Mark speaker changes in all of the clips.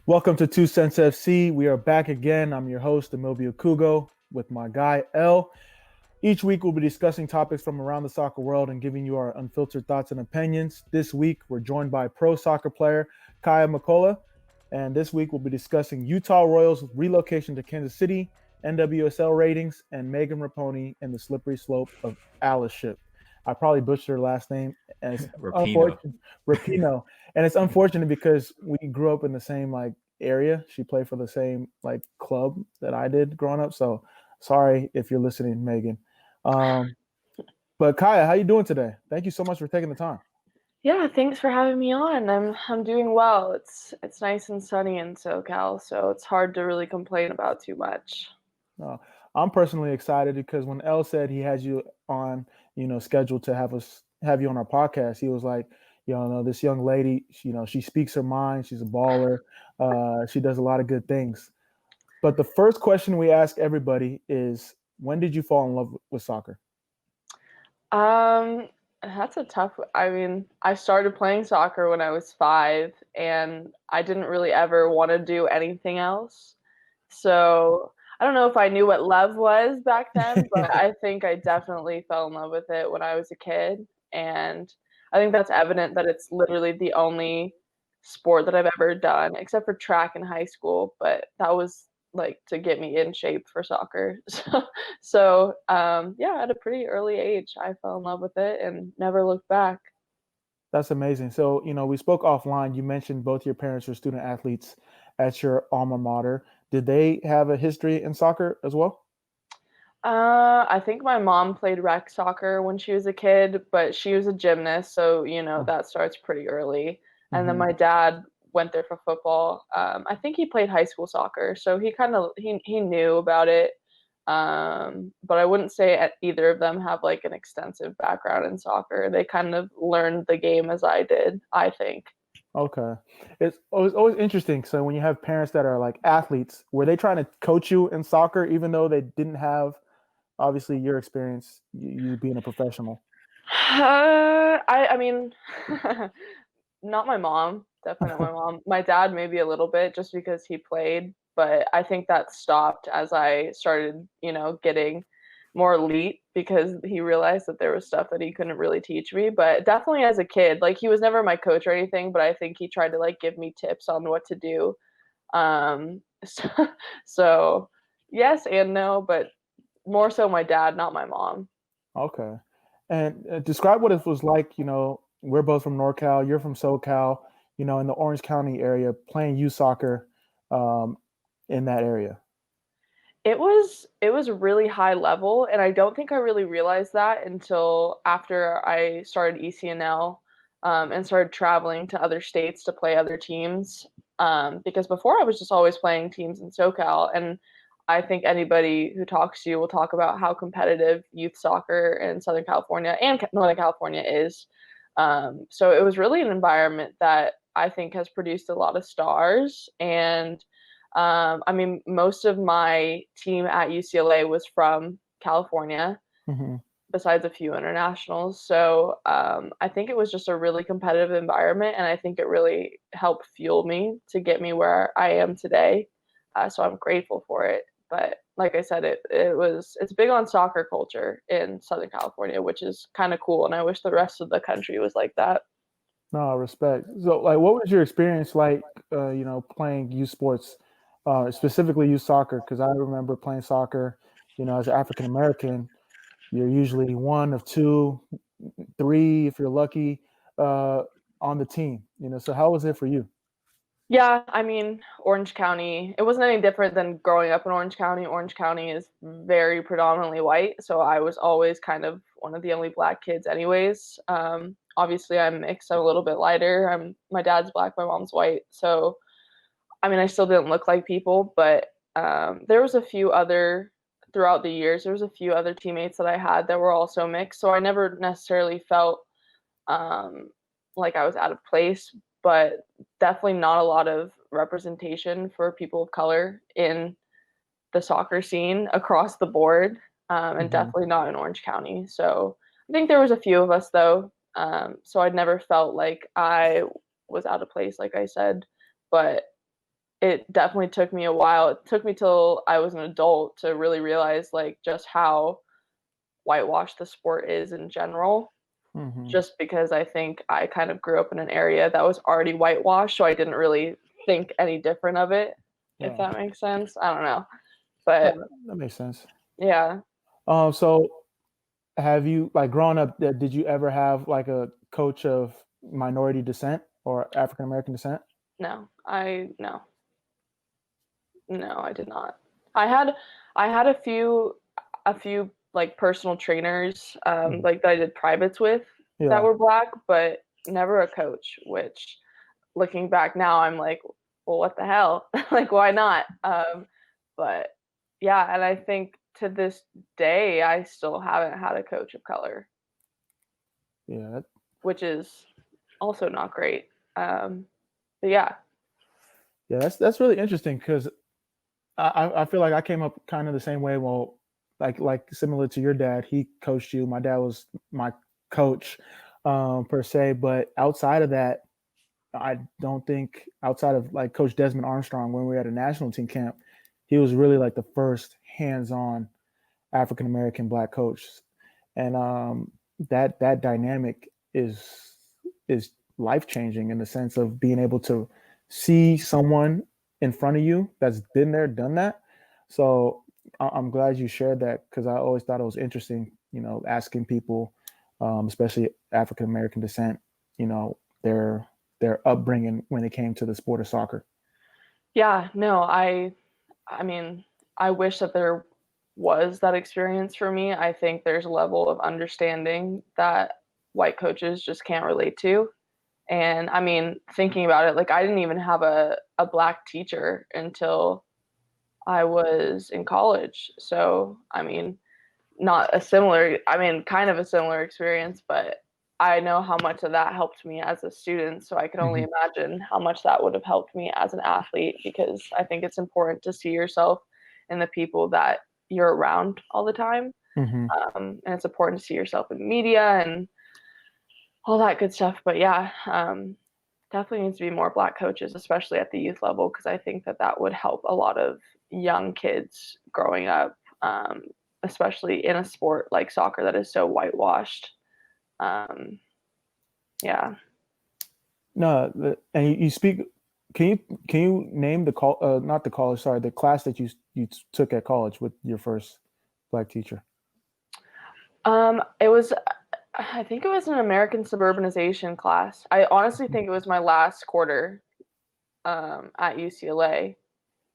Speaker 1: Welcome to 2Cents FC. We are back again. I'm your host, Amobi Okugo, with my guy, L. Each week, we'll be discussing topics from around the soccer world and giving you our unfiltered thoughts and opinions. This week, we're joined by pro soccer player Kaiya McCollough. And this week, we'll be discussing Utah Royals' relocation to Kansas City, NWSL ratings, and Megan Rapinoe and the slippery slope of allyship. I probably butchered her last name. And it's Rapinoe. And it's unfortunate because we grew up in the same area. She played for the same club that I did growing up. So sorry if you're listening, Megan. But Kaiya, how you doing today? Thank you so much for taking the time.
Speaker 2: Yeah, thanks for having me on. I'm doing well. It's nice and sunny in SoCal, so it's hard to really complain about too much.
Speaker 1: I'm personally excited because when L said he has you on, scheduled to have you on our podcast, he was like, this young lady, she speaks her mind. She's a baller. She does a lot of good things. But the first question we ask everybody is, when did you fall in love with soccer?
Speaker 2: That's a tough. I started playing soccer when I was 5, and I didn't really ever want to do anything else. So I don't know if I knew what love was back then, but I think I definitely fell in love with it when I was a kid. And I think that's evident that it's literally the only sport that I've ever done, except for track in high school. But that was to get me in shape for soccer. So at a pretty early age, I fell in love with it and never looked back.
Speaker 1: That's amazing. So, we spoke offline. You mentioned both your parents were student athletes at your alma mater. Did they have a history in soccer as well?
Speaker 2: I think my mom played rec soccer when she was a kid, but she was a gymnast, so that starts pretty early. And then my dad went there for football. I think he played high school soccer, so he knew about it. But I wouldn't say either of them have an extensive background in soccer. They kind of learned the game as I did, I think.
Speaker 1: Okay. It's always interesting. So when you have parents that are athletes, were they trying to coach you in soccer even though they didn't have obviously your experience, you being a professional?
Speaker 2: I mean, not my mom. Definitely not my mom. My dad maybe a little bit just because he played, but I think that stopped as I started, getting more elite because he realized that there was stuff that he couldn't really teach me. But definitely as a kid, he was never my coach or anything, but I think he tried to give me tips on what to do. So yes and no, but more so my dad, not my mom.
Speaker 1: Okay. And describe what it was like, we're both from NorCal, you're from SoCal, in the Orange County area, playing youth soccer in that area.
Speaker 2: It was really high level, and I don't think I really realized that until after I started ECNL and started traveling to other states to play other teams. Because before I was just always playing teams in SoCal, and I think anybody who talks to you will talk about how competitive youth soccer in Southern California and Northern California is. So it was really an environment that I think has produced a lot of stars. And most of my team at UCLA was from California, besides a few internationals. So I think it was just a really competitive environment, and I think it really helped fuel me to get me where I am today. So I'm grateful for it. But like I said, it's big on soccer culture in Southern California, which is kind of cool. And I wish the rest of the country was like that.
Speaker 1: No, respect. So, what was your experience like, playing youth sports, specifically youth soccer? Because I remember playing soccer, as an African American, you're usually one of two, three, if you're lucky, on the team. So how was it for you?
Speaker 2: Yeah, Orange County, it wasn't any different than growing up in Orange County. Orange County is very predominantly white, so I was always kind of one of the only Black kids anyways. Obviously, I'm mixed. I'm a little bit lighter. My dad's Black, my mom's white. So, I still didn't look like people, but there was a few other, throughout the years, there was a few other teammates that I had that were also mixed, so I never necessarily felt like I was out of place, but definitely not a lot of representation for people of color in the soccer scene across the board, and definitely not in Orange County. So I think there was a few of us though, so I'd never felt like I was out of place, like I said, but it definitely took me a while. It took me till I was an adult to really realize like just how whitewashed the sport is in general.
Speaker 1: Mm-hmm.
Speaker 2: Just because I think I kind of grew up in an area that was already whitewashed, so I didn't really think any different of it, if
Speaker 1: Yeah.
Speaker 2: that makes sense. I don't know.
Speaker 1: No,
Speaker 2: But
Speaker 1: that makes sense.
Speaker 2: yeah,
Speaker 1: So have you, like, growing up, did you ever have like a coach of minority descent or African American descent?
Speaker 2: no. No, I did not. I had I had a few like personal trainers
Speaker 1: Mhm.
Speaker 2: like that I did privates with that
Speaker 1: Yeah.
Speaker 2: were black, but never a coach, which looking back now I'm like, well, what the hell? Like why not? But yeah, and I think to this day I still haven't had a coach of color,
Speaker 1: Yeah.
Speaker 2: which is also not great. But yeah.
Speaker 1: Yeah, that's really interesting because I feel like I came up kind of the same way. Well, like similar to your dad, he coached you. My dad was my coach, per se. But outside of that, I don't think, outside of like Coach Desmond Armstrong when we were at a national team camp, he was really like the first hands-on African American black coach, and that dynamic is life changing in the sense of being able to see someone in front of you that's been there, done that. So I'm glad you shared that because I always thought it was interesting, asking people, especially African American descent, their upbringing when it came to the sport of soccer.
Speaker 2: Yeah, no, I mean, I wish that there was that experience for me. I think there's a level of understanding that white coaches just can't relate to. And I mean, thinking about it, like I didn't even have a black teacher until I was in college. So, I mean, not a similar, I mean, kind of a similar experience, but I know how much of that helped me as a student. So I can only
Speaker 1: Hmm.
Speaker 2: imagine how much that would have helped me as an athlete because I think it's important to see yourself in the people that you're around all the time.
Speaker 1: Hmm.
Speaker 2: And it's important to see yourself in media and all that good stuff. But yeah, definitely needs to be more black coaches, especially at the youth level, because I think that that would help a lot of young kids growing up, especially in a sport like soccer that is so whitewashed. Um, yeah.
Speaker 1: No, and you speak. Can you name the call? Not the college. Sorry, the class that you took at college with your first black teacher.
Speaker 2: It was, I think it was an American suburbanization class. I honestly think it was my last quarter at UCLA.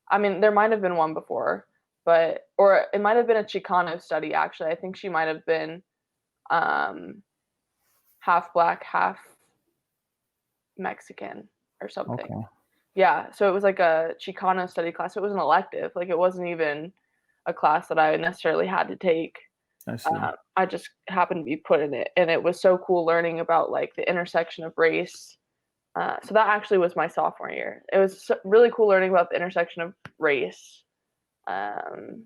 Speaker 2: I mean, there might have been one before, but, or it might have been a Chicano study, actually. I think she might have been um, half black, half Mexican or something.
Speaker 1: Okay,
Speaker 2: Yeah, so it was like a Chicano study class. It was an elective. Like it wasn't even a class that I necessarily had to take.
Speaker 1: I see.
Speaker 2: I just happened to be put in it, and it was so cool learning about like the intersection of race. So that actually was my sophomore year. It was really cool learning about the intersection of race, um,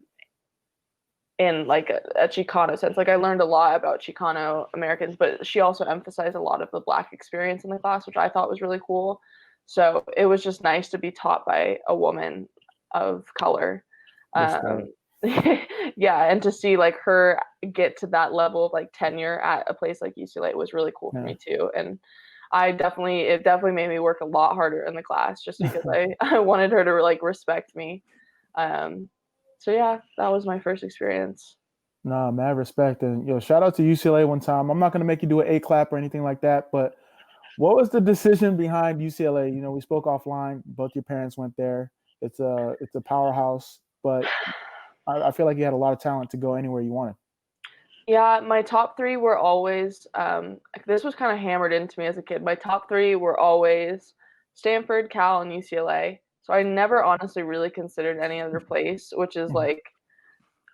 Speaker 2: in like a Chicano sense. Like I learned a lot about Chicano Americans, but she also emphasized a lot of the black experience in the class, which I thought was really cool. So it was just nice to be taught by a woman of color.
Speaker 1: Respect.
Speaker 2: Um, yeah, and to see like her get to that level of like tenure at a place like UCLA was really cool for
Speaker 1: Yeah.
Speaker 2: me too. And it definitely made me work a lot harder in the class just because I wanted her to like respect me. Um, so yeah, that was my first experience.
Speaker 1: Nah, mad respect, and shout out to UCLA one time. I'm not gonna make you do an A clap or anything like that, but what was the decision behind UCLA? We spoke offline. Both your parents went there. It's a powerhouse, but I feel like you had a lot of talent to go anywhere you wanted.
Speaker 2: Yeah, my top three were always, this was kind of hammered into me as a kid. My top three were always Stanford, Cal, and UCLA. So I never honestly really considered any other place, which is
Speaker 1: Mhm.
Speaker 2: like,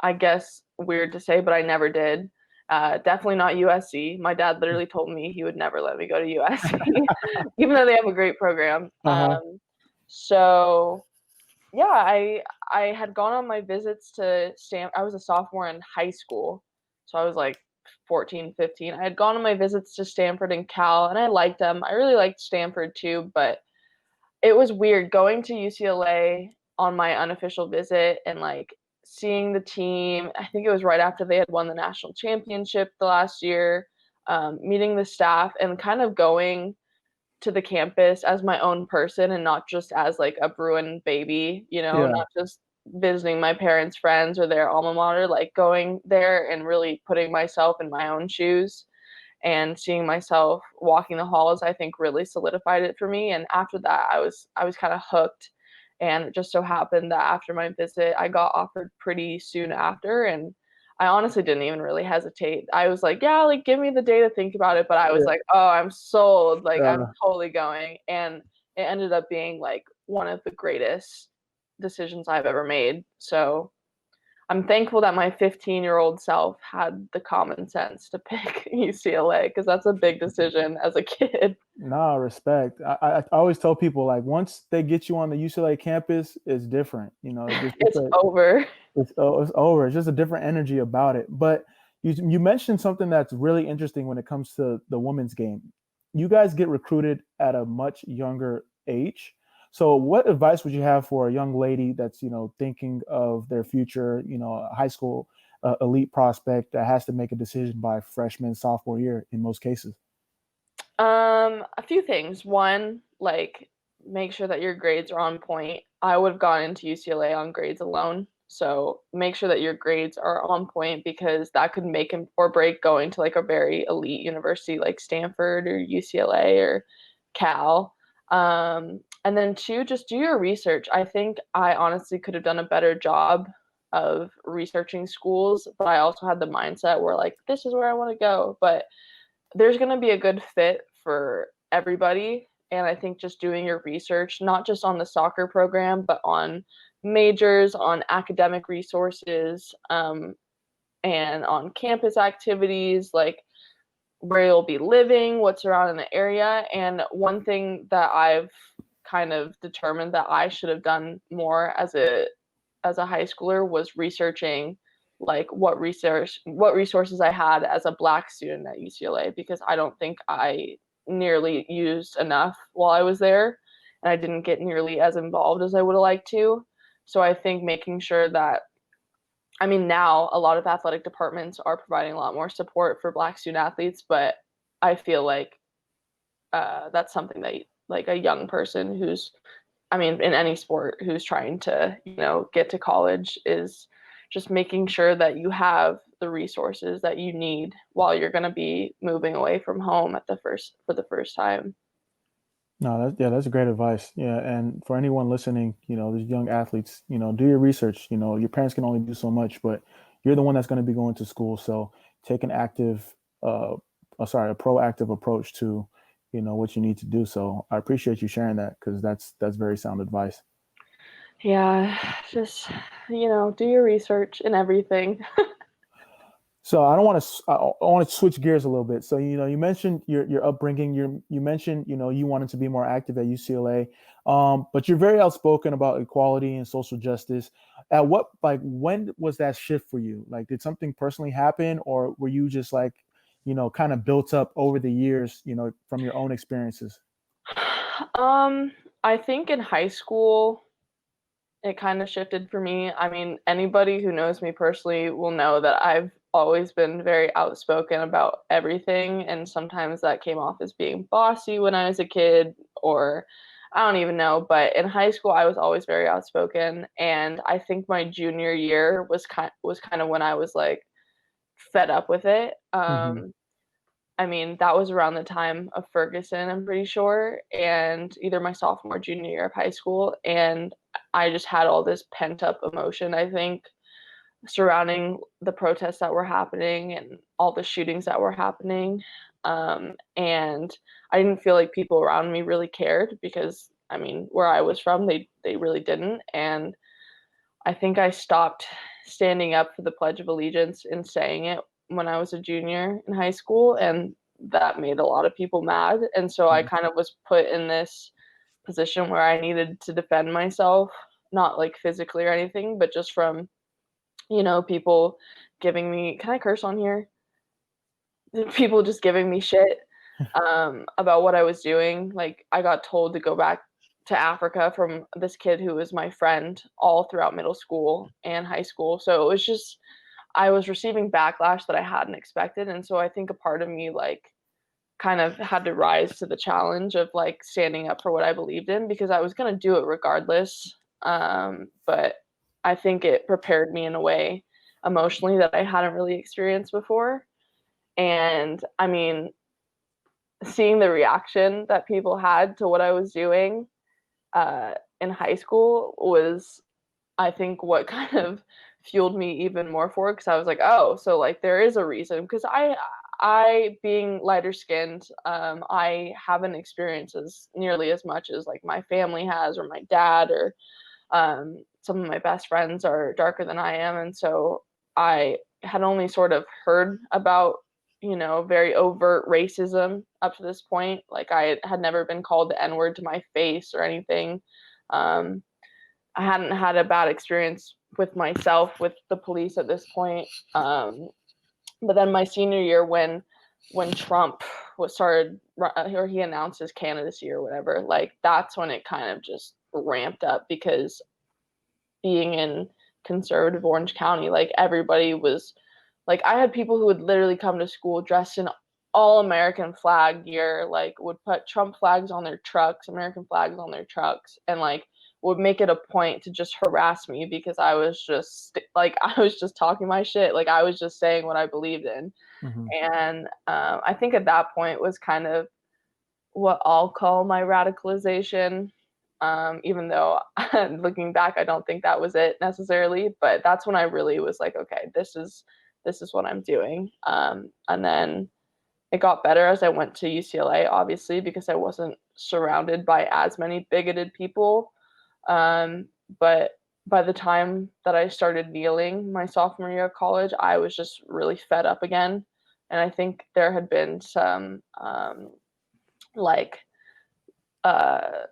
Speaker 2: I guess, weird to say, but I never did. Definitely not USC. My dad literally told me he would never let me go to USC, even though they have a great program.
Speaker 1: Uh-huh.
Speaker 2: So yeah, I had gone on my visits to Stan. I was a sophomore in high school, so I was like 14, 15. I had gone on my visits to Stanford and Cal, and I liked them. I really liked Stanford too, but it was weird going to UCLA on my unofficial visit and like seeing the team. I think it was right after they had won the national championship the last year, meeting the staff and kind of going to the campus as my own person and not just as like a Bruin baby,
Speaker 1: Yeah.
Speaker 2: not just visiting my parents' friends or their alma mater, like going there and really putting myself in my own shoes and seeing myself walking the halls, I think really solidified it for me. And after that, I was kind of hooked. And it just so happened that after my visit, I got offered pretty soon after, and I honestly didn't even really hesitate. I was like, yeah, like give me the day to think about it. But I was
Speaker 1: Yeah.
Speaker 2: like, oh, I'm sold. Like I'm
Speaker 1: Uh,
Speaker 2: totally going. And it ended up being like one of the greatest decisions I've ever made. So I'm thankful that my 15-year-old self had the common sense to pick UCLA because that's a big decision as a kid.
Speaker 1: nah, respect. I always tell people like once they get you on the UCLA campus, it's different.
Speaker 2: It's over.
Speaker 1: It's over. It's just a different energy about it. But you mentioned something that's really interesting when it comes to the women's game. You guys get recruited at a much younger age. So what advice would you have for a young lady that's thinking of their future, a high school elite prospect that has to make a decision by freshman, sophomore year in most cases?
Speaker 2: A few things. One, like make sure that your grades are on point. I would have gone into UCLA on grades alone. So make sure that your grades are on point because that could make or break going to like a very elite university like Stanford or UCLA or Cal. And then two, just do your research. I think I honestly could have done a better job of researching schools, but I also had the mindset where like this is where I want to go. But there's going to be a good fit for everybody. And I think just doing your research, not just on the soccer program, but on majors, on academic resources, and on campus activities, like where you'll be living, what's around in the area. And one thing that I've kind of determined that I should have done more as a high schooler was researching like what resources I had as a black student at UCLA because I don't think I nearly used enough while I was there and I didn't get nearly as involved as I would have liked to. So I think making sure that I mean now a lot of athletic departments are providing a lot more support for black student athletes, but I feel like that's something that like a young person who's I mean, in any sport who's trying to, get to college is just making sure that you have the resources that you need while you're going to be moving away from home for the first time.
Speaker 1: No, that's great advice. Yeah, and for anyone listening, these young athletes, do your research. Your parents can only do so much, but you're the one that's going to be going to school. So take an a proactive approach to, what you need to do. So I appreciate you sharing that because that's very sound advice.
Speaker 2: Yeah, just, do your research and everything.
Speaker 1: So I don't want to. I want to switch gears a little bit. So you mentioned your upbringing. You mentioned you wanted to be more active at UCLA, but you're very outspoken about equality and social justice. At what when was that shift for you? Like, did something personally happen, or were you just like kind of built up over the years, from your own experiences?
Speaker 2: Um, I think in high school, it kind of shifted for me. I mean, anybody who knows me personally will know that I've always been very outspoken about everything, and sometimes that came off as being bossy when I was a kid, or I don't even know. But in high school, I was always very outspoken, and I think my junior year was kind of when I was like fed up with it.
Speaker 1: Hmm.
Speaker 2: I mean, that was around the time of Ferguson, I'm pretty sure, and either my sophomore or junior year of high school. And I just had all this pent up emotion, I think, surrounding the protests that were happening and all the shootings that were happening. And I didn't feel like people around me really cared because, I mean, where I was from, they really didn't. And I think I stopped standing up for the Pledge of Allegiance and saying it when I was a junior in high school, and that made a lot of people mad. And so I kind of was put in this position where I needed to defend myself, not like physically or anything, but just from, people giving me, can I curse on here? people just giving me shit about what I was doing. Like I got told to go back to Africa from this kid who was my friend all throughout middle school and high school. So it was just I was receiving backlash that I hadn't expected, and so I think a part of me like kind of had to rise to the challenge of like standing up for what I believed in because I was going to do it regardless. But I think it prepared me in a way emotionally that I hadn't really experienced before. And I mean, seeing the reaction that people had to what I was doing in high school was, I think, what kind of fueled me even more for it because I was like, oh, so like there is a reason because I being lighter skinned, I haven't experienced as nearly as much as like my family has or my dad or some of my best friends are darker than I am, and so I had only sort of heard about very overt racism up to this point. Like I had never been called the N word to my face or anything. Um, I hadn't had a bad experience with myself with the police at this point. But then my senior year, when Trump was started or he announced his candidacy or whatever, like that's when it kind of just ramped up because being in conservative Orange County, like everybody was like I had people who would literally come to school dressed in all American flag gear, like would put Trump flags on their trucks, American flags on their trucks, and like would make it a point to just harass me because I was just like I was just talking my shit, like I was just saying what I believed in.
Speaker 1: Mm-hmm.
Speaker 2: And I think at that point was kind of what I'll call my radicalization. Even though looking back, I don't think that was it necessarily, but that's when I really was like, okay, this is what I'm doing. And then it got better as I went to UCLA, obviously, because I wasn't surrounded by as many bigoted people. But by the time that I started kneeling my sophomore year of college, I was just really fed up again. And I think there had been some like uh,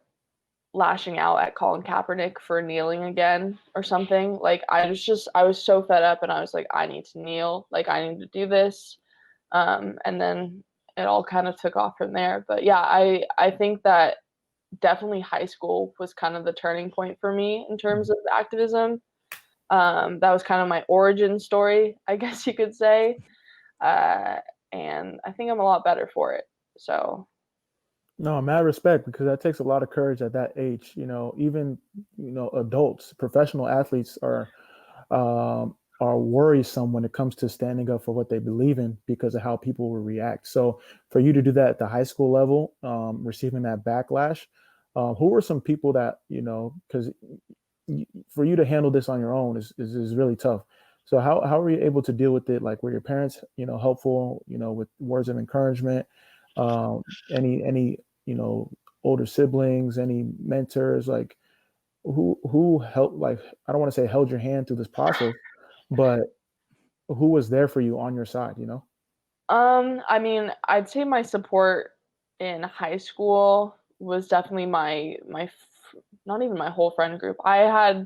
Speaker 2: lashing out at Colin Kaepernick for kneeling again or something. Like I was so fed up and I was like, I need to kneel. Like I need to do this. And then it all kind of took off from there. But yeah, I think that definitely high school was kind of the turning point for me in terms of activism. That was kind of my origin story, I guess you could say. Uh, and I think I'm a lot better for it. So
Speaker 1: No, mad respect because that takes a lot of courage at that age. Even adults, professional athletes are worrisome when it comes to standing up for what they believe in because of how people will react. So for you to do that at the high school level, receiving that backlash, who were some people that because for you to handle this on your own is really tough. So how were you able to deal with it? Like were your parents helpful with words of encouragement? Any older siblings, any mentors, like who helped, like I don't want to say held your hand through this process, but who was there for you on your side?
Speaker 2: I mean, I'd say my support in high school was definitely not even my whole friend group. I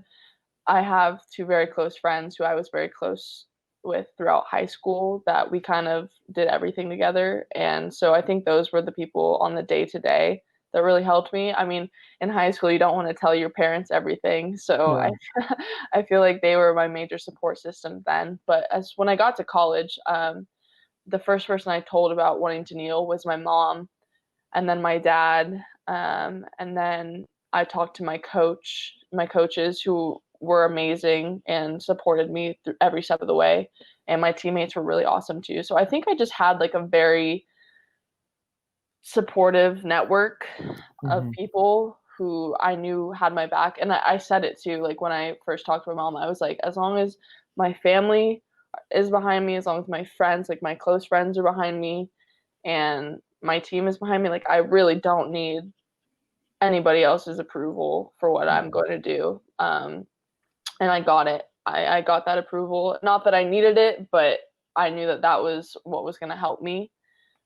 Speaker 2: have two very close friends who I was very close with throughout high school that we kind of did everything together. And so I think those were the people on the day to day that really helped me. I mean, in high school, you don't want to tell your parents everything. So
Speaker 1: Yeah.
Speaker 2: I feel like they were my major support system then. But as when I got to college, the first person I told about wanting to kneel was my mom, and then my dad, and then I talked to my coaches who were amazing and supported me through every step of the way, and my teammates were really awesome too. So I think I just had like a very supportive network of
Speaker 1: Hmm.
Speaker 2: people who I knew had my back. And I said it too, like when I first talked to my mom, I was like, as long as my family is behind me, as long as my friends, like my close friends are behind me, and my team is behind me, like I really don't need anybody else's approval for what I'm going to do. And I got it. I got that approval. Not that I needed it, but I knew that that was what was going to help me.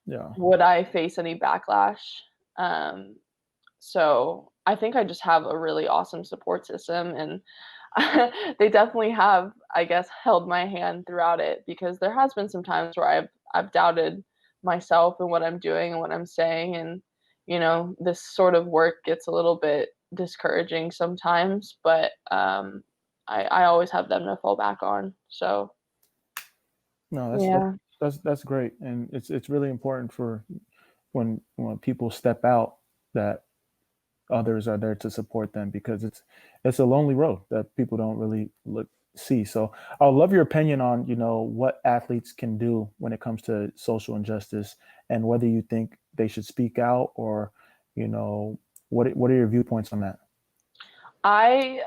Speaker 1: Yeah.
Speaker 2: Would I face any backlash? Um, so I think I just have a really awesome support system, and they definitely have, I guess, held my hand throughout it because there has been some times where I've doubted myself and what I'm doing and what I'm saying. And, this sort of work gets a little bit discouraging sometimes, but I always have them to fall back on. So,
Speaker 1: No,
Speaker 2: yeah.
Speaker 1: that's great, and it's really important for when people step out that others are there to support them, because it's a lonely road that people don't really see. So I would love your opinion on what athletes can do when it comes to social injustice, and whether you think they should speak out, or what are your viewpoints on that?
Speaker 2: I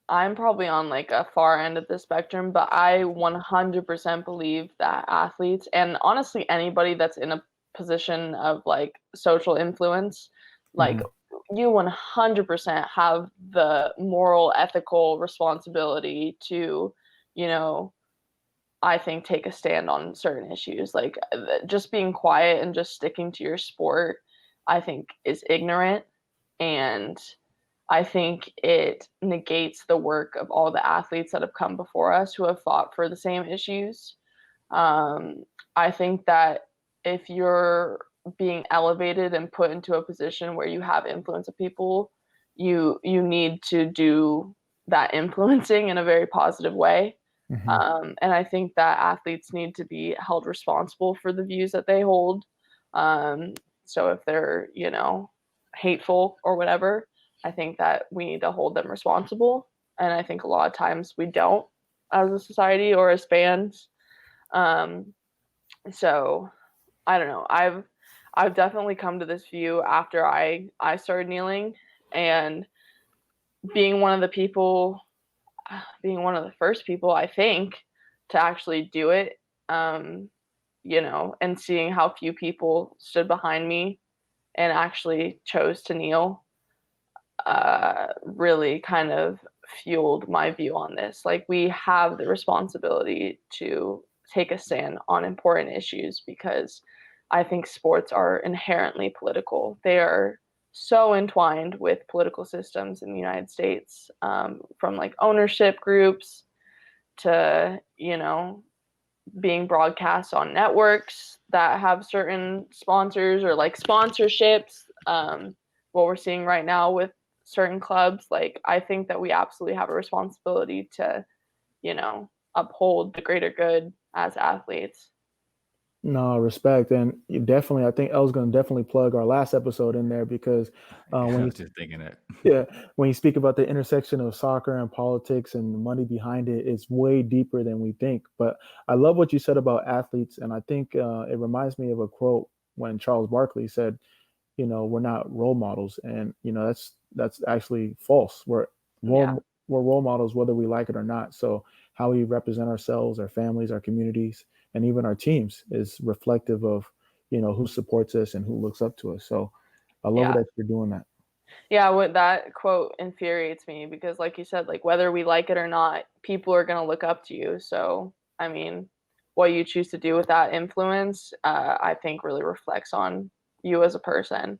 Speaker 2: I'm probably on like a far end of the spectrum, but I 100% believe that athletes, and honestly anybody that's in a position of like social influence, like
Speaker 1: Hmm.
Speaker 2: you 100% have the moral, ethical responsibility to, you know, I think take a stand on certain issues. Like just being quiet and just sticking to your sport, I think is ignorant, and I think it negates the work of all the athletes that have come before us who have fought for the same issues. Um, I think that if you're being elevated and put into a position where you have influence of people, you need to do that influencing in a very positive way.
Speaker 1: Hmm.
Speaker 2: And I think that athletes need to be held responsible for the views that they hold. Um, so if they're, hateful or whatever, I think that we need to hold them responsible. And I think a lot of times we don't as a society or as fans. Um, so I don't know. I've definitely come to this view after I started kneeling, and being one of the people, being one of the first people I think to actually do it. Um, and seeing how few people stood behind me and actually chose to kneel, really kind of fueled my view on this. Like, we have the responsibility to take a stand on important issues, because I think sports are inherently political. They are so entwined with political systems in the United States, from like ownership groups to, being broadcast on networks that have certain sponsors or like sponsorships. What we're seeing right now with certain clubs, like I think that we absolutely have a responsibility to, uphold the greater good as athletes.
Speaker 1: No, respect, and you definitely, I think El's going to definitely plug our last episode in there, because
Speaker 3: Yeah,
Speaker 1: when
Speaker 3: I
Speaker 1: you
Speaker 3: was just thinking that.
Speaker 1: yeah, when you speak about the intersection of soccer and politics and the money behind it, it's way deeper than we think. But I love what you said about athletes, and I think it reminds me of a quote when Charles Barkley said, we're not role models, and that's actually false.
Speaker 2: Yeah.
Speaker 1: We're role models whether we like it or not. So how we represent ourselves, our families, our communities, and even our teams is reflective of who supports us and who looks up to us. So I love it
Speaker 2: Yeah.
Speaker 1: that you're doing that.
Speaker 2: Yeah, what that quote infuriates me, because like you said, like whether we like it or not, people are going to look up to you. So, I mean, what you choose to do with that influence, I think really reflects on you as a person.
Speaker 1: Yeah.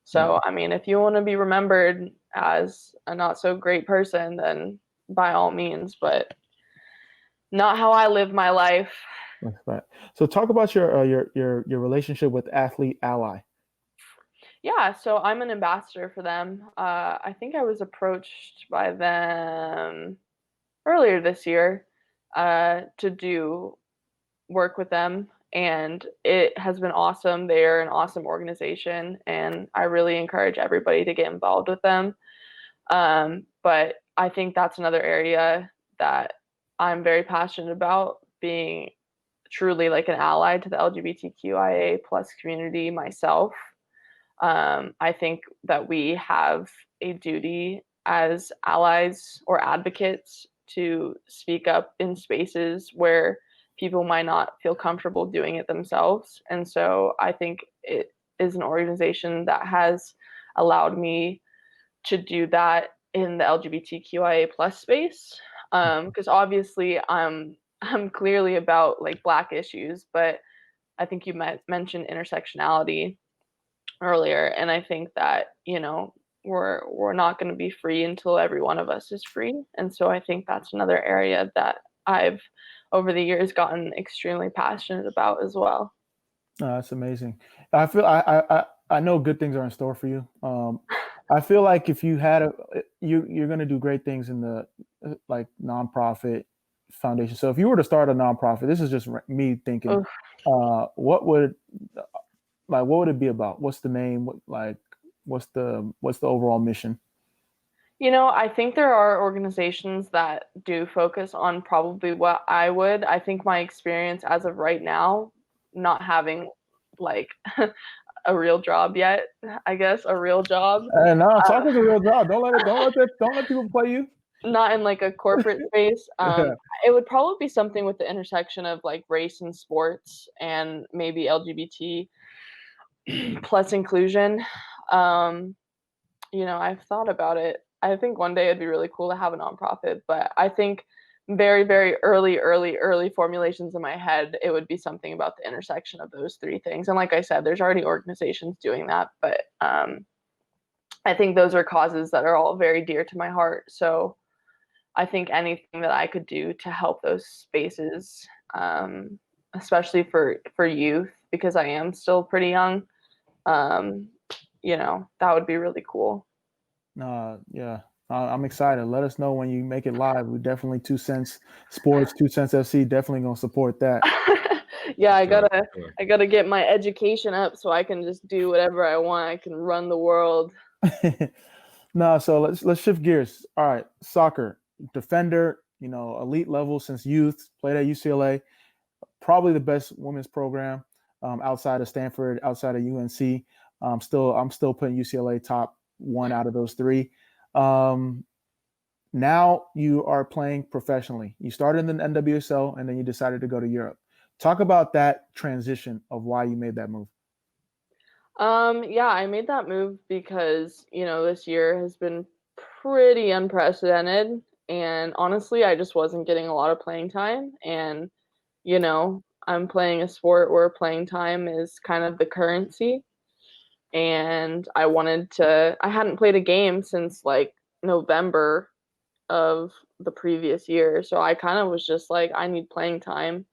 Speaker 2: So, I mean, if you want to be remembered as a not so great person, then by all means, but not how I live my life.
Speaker 1: That's right. So talk about your relationship with Athlete Ally.
Speaker 2: Yeah, so I'm an ambassador for them. I think I was approached by them earlier this year, to do work with them, and it has been awesome. They're an awesome organization, and I really encourage everybody to get involved with them. But I think that's another area that I'm very passionate about, being truly like an ally to the LGBTQIA plus community myself. I think that we have a duty as allies or advocates to speak up in spaces where people might not feel comfortable doing it themselves. And so I think it is an organization that has allowed me to do that in the LGBTQIA plus space. Because obviously I'm clearly about like Black issues, but I think you mentioned intersectionality earlier, and I think that we're not going to be free until every one of us is free. And so I think that's another area that I've over the years gotten extremely passionate about as well.
Speaker 1: That's amazing. I know good things are in store for you. I feel like if you had you're going to do great things in the like nonprofit foundation. So if you were to start a nonprofit, this is just me thinking,
Speaker 2: Oof.
Speaker 1: what would what would it be about? What's the name? What's the overall mission?
Speaker 2: I think there are organizations that do focus on probably what I would. I think my experience as of right now, not having like a real job yet, I guess, a real job,
Speaker 1: And no,
Speaker 2: uh,
Speaker 1: soccer's a real job. Don't let people play you.
Speaker 2: not in like a corporate space.
Speaker 1: Yeah.
Speaker 2: It would probably be something with the intersection of like race and sports and maybe LGBT plus inclusion. Um, I've thought about it. I think one day it'd be really cool to have a nonprofit, but I think very, very early formulations in my head, it would be something about the intersection of those three things. And like I said, there's already organizations doing that, but I think those are causes that are all very dear to my heart. So I think anything that I could do to help those spaces, especially for youth, because I am still pretty young, um, that would be really cool.
Speaker 1: Yeah. I'm excited. Let us know when you make it live. We definitely 2 Cents Sports, 2 Cents FC, definitely gonna support that.
Speaker 2: Yeah, I
Speaker 3: Sure,
Speaker 2: gotta
Speaker 3: sure.
Speaker 2: I gotta get my education up so I can just do whatever I want. I can run the world.
Speaker 1: No, so let's shift gears. All right, soccer, defender, elite level since youth, played at UCLA, probably the best women's program outside of Stanford, outside of UNC. I'm still putting UCLA top one out of those three. Um, Now you are playing professionally. You started in the NWSL and then you decided to go to Europe. Talk about that transition of why you made that move.
Speaker 2: Yeah, I made that move because, this year has been pretty unprecedented. And honestly, I just wasn't getting a lot of playing time. And, I'm playing a sport where playing time is kind of the currency. And I hadn't played a game since like November of the previous year. So I kind of was just like, I need playing time.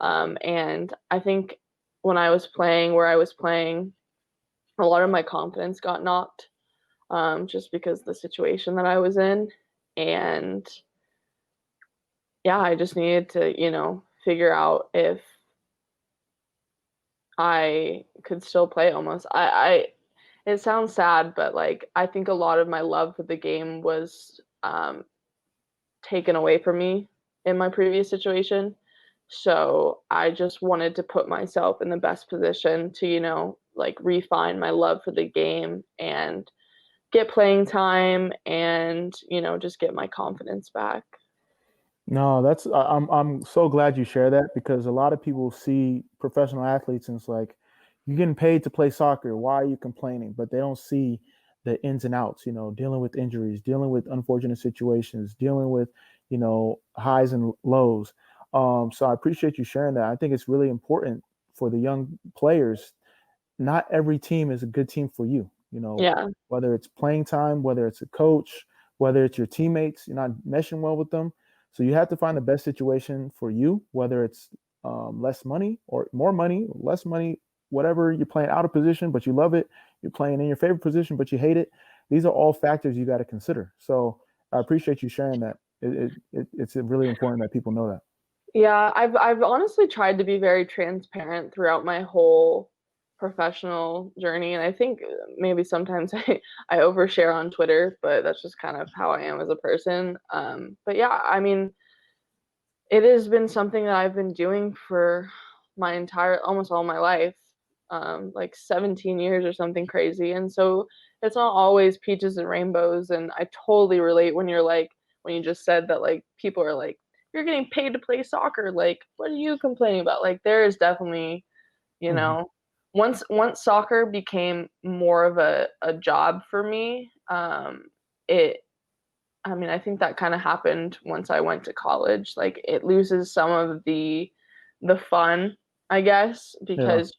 Speaker 2: And I think when I was playing where I was playing, a lot of my confidence got knocked just because of the situation that I was in. And yeah, I just needed to, figure out if I could still play almost. It sounds sad, but like I think a lot of my love for the game was taken away from me in my previous situation. So I just wanted to put myself in the best position to, like refine my love for the game and get playing time and, just get my confidence back.
Speaker 1: No, I'm so glad you share that because a lot of people see professional athletes and it's like you're getting paid to play soccer. Why are you complaining? But they don't see the ins and outs, dealing with injuries, dealing with unfortunate situations, dealing with, highs and lows. So I appreciate you sharing that. I think it's really important for the young players. Not every team is a good team for you,
Speaker 2: Yeah.
Speaker 1: whether it's playing time, whether it's a coach, whether it's your teammates, you're not meshing well with them. So you have to find the best situation for you, whether it's less money or more money, less money, whatever you're playing out of position, but you love it. You're playing in your favorite position, but you hate it. These are all factors you got to consider. So I appreciate you sharing that. It's really important that people know that.
Speaker 2: Yeah, I've honestly tried to be very transparent throughout my whole professional journey, and I think maybe sometimes I overshare on Twitter, but that's just kind of how I am as a person. But yeah, I mean, it has been something that I've been doing for my entire almost all my life, like 17 years or something crazy. And so it's not always peaches and rainbows. And I totally relate when you're like when you just said that like people are like, you're getting paid to play soccer. Like, what are you complaining about? Like there is definitely, you
Speaker 1: Mhm.
Speaker 2: know, once soccer became more of a job for me, it I mean, I think that kind of happened once I went to college. Like it loses some of the fun, I guess,
Speaker 1: Yeah.
Speaker 2: because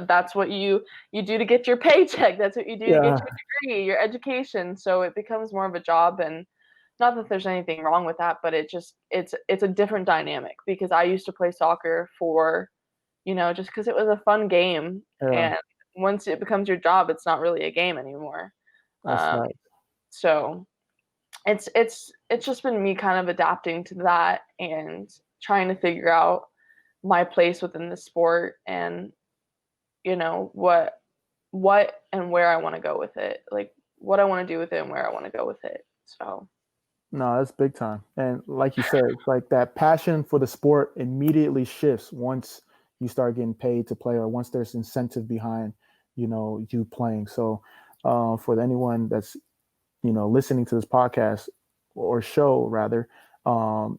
Speaker 2: that's what you do to get your paycheck. That's what you do to get
Speaker 1: Yeah.
Speaker 2: your degree, your education. So it becomes more of a job and not that there's anything wrong with that, but it's a different dynamic because I used to play soccer for just because it was a fun game.
Speaker 1: Yeah,
Speaker 2: And once it becomes your job, it's not really a game anymore.
Speaker 1: that's
Speaker 2: Um,
Speaker 1: right.
Speaker 2: so it's just been me kind of adapting to that and trying to figure out my place within the sport and what and where I want to go with it. Like what I want to do with it and where I want to go with it. So,
Speaker 1: No, that's big time. And like you said, it's like that passion for the sport immediately shifts once you start getting paid to play or once there's incentive behind, you playing. So, for anyone that's, listening to this podcast or show rather, um,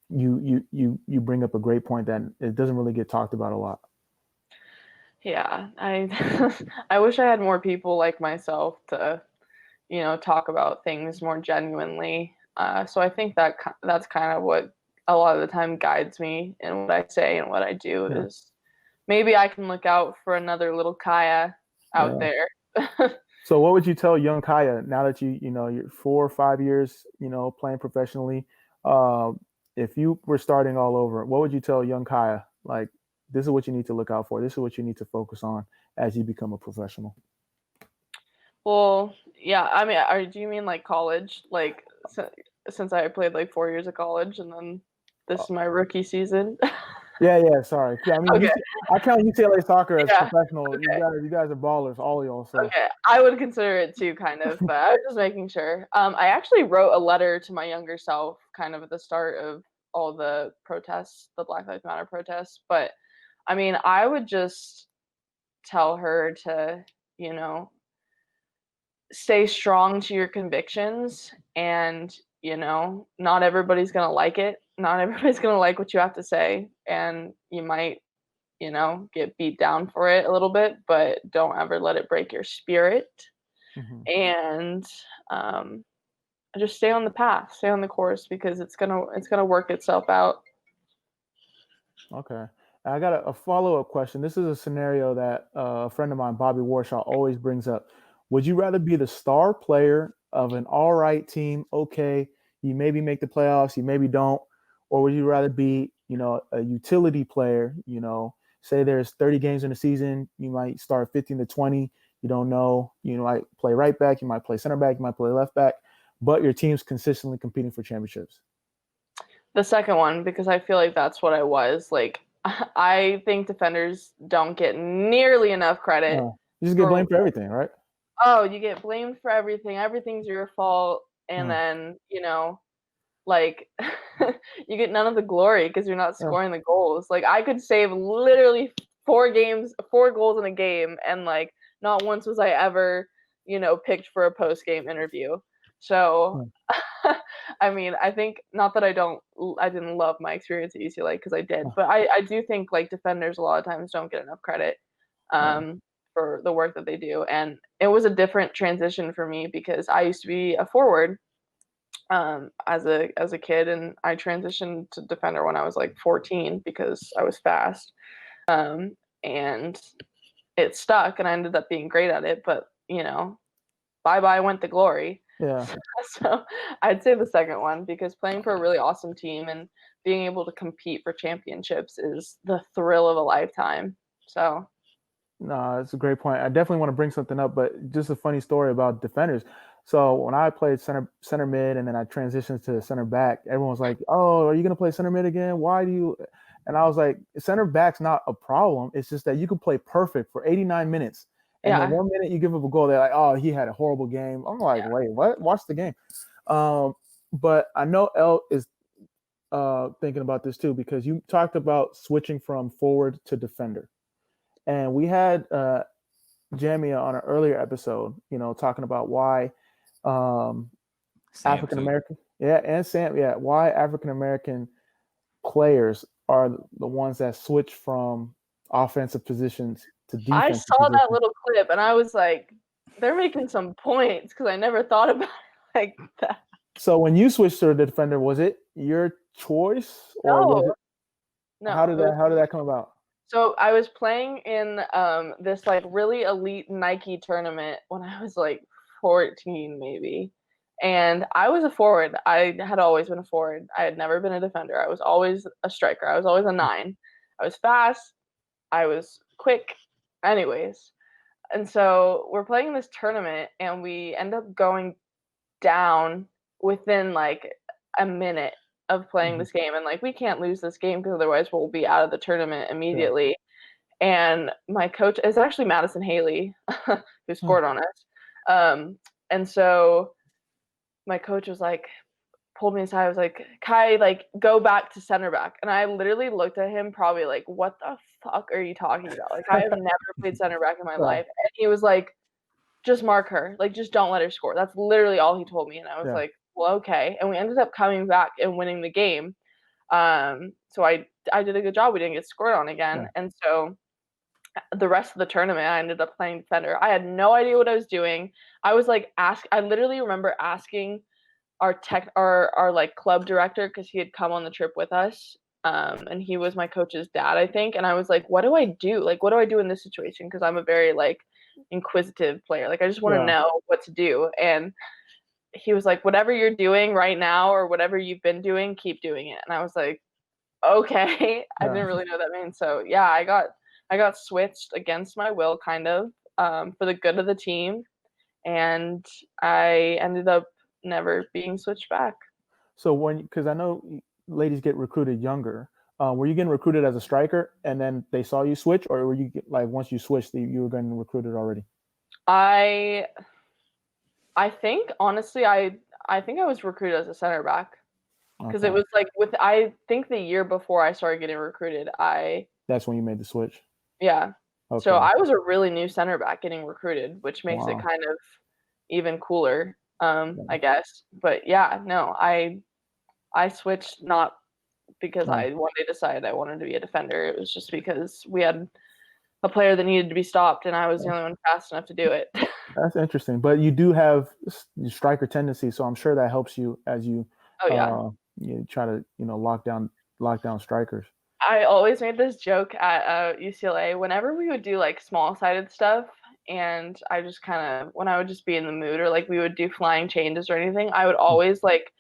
Speaker 1: you bring up a great point that it doesn't really get talked about a lot.
Speaker 2: yeah, I I wish I had more people like myself to, talk about things more genuinely. So I think that's kind of what a lot of the time guides me in what I say and what I do
Speaker 1: Yeah.
Speaker 2: is maybe I can look out for another little Kaiya out
Speaker 1: Yeah.
Speaker 2: there.
Speaker 1: So what would you tell young Kaya now that you're 4 or 5 years, playing professionally? Uh, if you were starting all over, what would you tell young Kaya? Like, this is what you need to look out for. This is what you need to focus on as you become a professional.
Speaker 2: Well, yeah, I mean, do you mean like college? Like, since I played like 4 years of college and then this
Speaker 1: Uh,
Speaker 2: is my rookie season?
Speaker 1: yeah, yeah. Sorry. Yeah, I mean,
Speaker 2: Okay,
Speaker 1: I count UCLA soccer as
Speaker 2: yeah,
Speaker 1: professional. You
Speaker 2: okay.
Speaker 1: guys, you guys are ballers, all y'all. So
Speaker 2: Okay, I would consider it too, kind of, but I was just making sure. I actually wrote a letter to my younger self, kind of at the start of all the protests, the Black Lives Matter protests. But I mean, I would just tell her to, you know, stay strong to your convictions, and not everybody's gonna like it. Not everybody's gonna like what you have to say, and you might, get beat down for it a little bit, but don't ever let it break your spirit
Speaker 1: mhm.
Speaker 2: and um, just stay on the path, stay on the course because it's gonna work itself out.
Speaker 1: Okay. I got a follow-up question. This is a scenario that a friend of mine, Bobby Warshaw, always brings up. Would you rather be the star player of an all right team? Okay, you maybe make the playoffs, you maybe don't. Or would you rather be, a utility player? Say there's 30 games in a season, you might start 15 to 20. You don't know. You might play right back, you might play center back, you might play left back, but your team's consistently competing for championships.
Speaker 2: The second one, because I feel like that's what I was like. I think defenders don't get nearly enough credit
Speaker 1: You just get
Speaker 2: for.
Speaker 1: blamed for everything, right?
Speaker 2: Oh, you get blamed for everything. Everything's your fault, and
Speaker 1: Hmm.
Speaker 2: then like you get none of the glory because you're not
Speaker 1: Yeah.
Speaker 2: scoring the goals. Like I could save literally 4 goals in a game, and like not once was I ever, picked for a post game interview. So,
Speaker 1: Hmm.
Speaker 2: I mean, I think not that I didn't love my experience at UCLA because I did, but I do think like defenders a lot of times don't get enough credit
Speaker 1: Yeah.
Speaker 2: for the work that they do, and it was a different transition for me because I used to be a forward as a kid, and I transitioned to defender when I was like 14 because I was fast, and it stuck, and I ended up being great at it. But bye bye went the glory.
Speaker 1: Yeah.
Speaker 2: So I'd say the second one because playing for a really awesome team and being able to compete for championships is the thrill of a lifetime. So
Speaker 1: No, it's a great point. I definitely want to bring something up, but just a funny story about defenders. So when I played center mid and then I transitioned to center back, everyone was like, "Oh, are you gonna play center mid again? Why do you?" And I was like, "Center back's not a problem. It's just that you can play perfect for 89 minutes, and then
Speaker 2: yeah,
Speaker 1: 1 minute you give up a goal, they're like, 'Oh, he had a horrible game.'" I'm like, "Wait, what? Watch the game." Um, but I know L is thinking about this too because you talked about switching from forward to defender. And we had Jamia on an earlier episode, talking about why um,
Speaker 3: Sam
Speaker 1: African
Speaker 3: too.
Speaker 1: American, yeah, and Sam, yeah, why African American players are the ones that switch from offensive positions to
Speaker 2: I
Speaker 1: defensive
Speaker 2: saw that
Speaker 1: positions.
Speaker 2: little clip and I was like, they're making some points because I never thought about it like that.
Speaker 1: So when you switched to the defender, was it your choice or was
Speaker 2: No,
Speaker 1: it?
Speaker 2: no, it was.
Speaker 1: How did that come about?
Speaker 2: So I was playing in this like really elite Nike tournament when I was like 14 maybe. And I was a forward. I had always been a forward. I had never been a defender. I was always a striker. I was always a nine. I was fast. I was quick. Anyways, and so we're playing this tournament, and we end up going down within like a minute of playing this game, and like we can't lose this game because otherwise we'll be out of the tournament immediately. And my coach is actually Madison Haley, who scored on us. And so my coach was like, pulled me aside. I was like, Kai, like, go back to center back. And I literally looked at him probably like, what the fuck are you talking about? Like, I have never played center back in my life. And he was like, just mark her. Like, just don't let her score. That's literally all he told me. And I was like, well, okay. And we ended up coming back and winning the game. So I did a good job. We didn't get scored on again. And so the rest of the tournament, I ended up playing defender. I had no idea what I was doing. I was like, I literally remember asking our like club director, because he had come on the trip with us, and he was my coach's dad, I think. And I was like, what do I do? Like, what do I do in this situation? Because I'm a very like inquisitive player. Like, I just want to know what to do. And he was like, whatever you're doing right now or whatever you've been doing, keep doing it. And I was like, okay. I didn't really know what that means. So yeah, I got switched against my will, kind of, for the good of the team, and I ended up never being switched back.
Speaker 1: So because I know ladies get recruited younger, were you getting recruited as a striker and then they saw you switch, or were you like once you switched you were getting recruited already?
Speaker 2: I think honestly, I think I was recruited as a center back, because it was like I think the year before I started getting recruited,
Speaker 1: that's when you made the switch.
Speaker 2: Yeah. Okay. So I was a really new center back getting recruited, which makes it kind of even cooler, I guess. But yeah, no, I switched not because I one day decided I wanted to be a defender. It was just because we had a player that needed to be stopped, and I was the only one fast enough to do it.
Speaker 1: That's interesting. But you do have striker tendency, so I'm sure that helps you as you you try to lock down strikers.
Speaker 2: I always made this joke at UCLA whenever we would do like small-sided stuff, and I just kind of, when I would just be in the mood, or like we would do flying changes or anything, I would always like,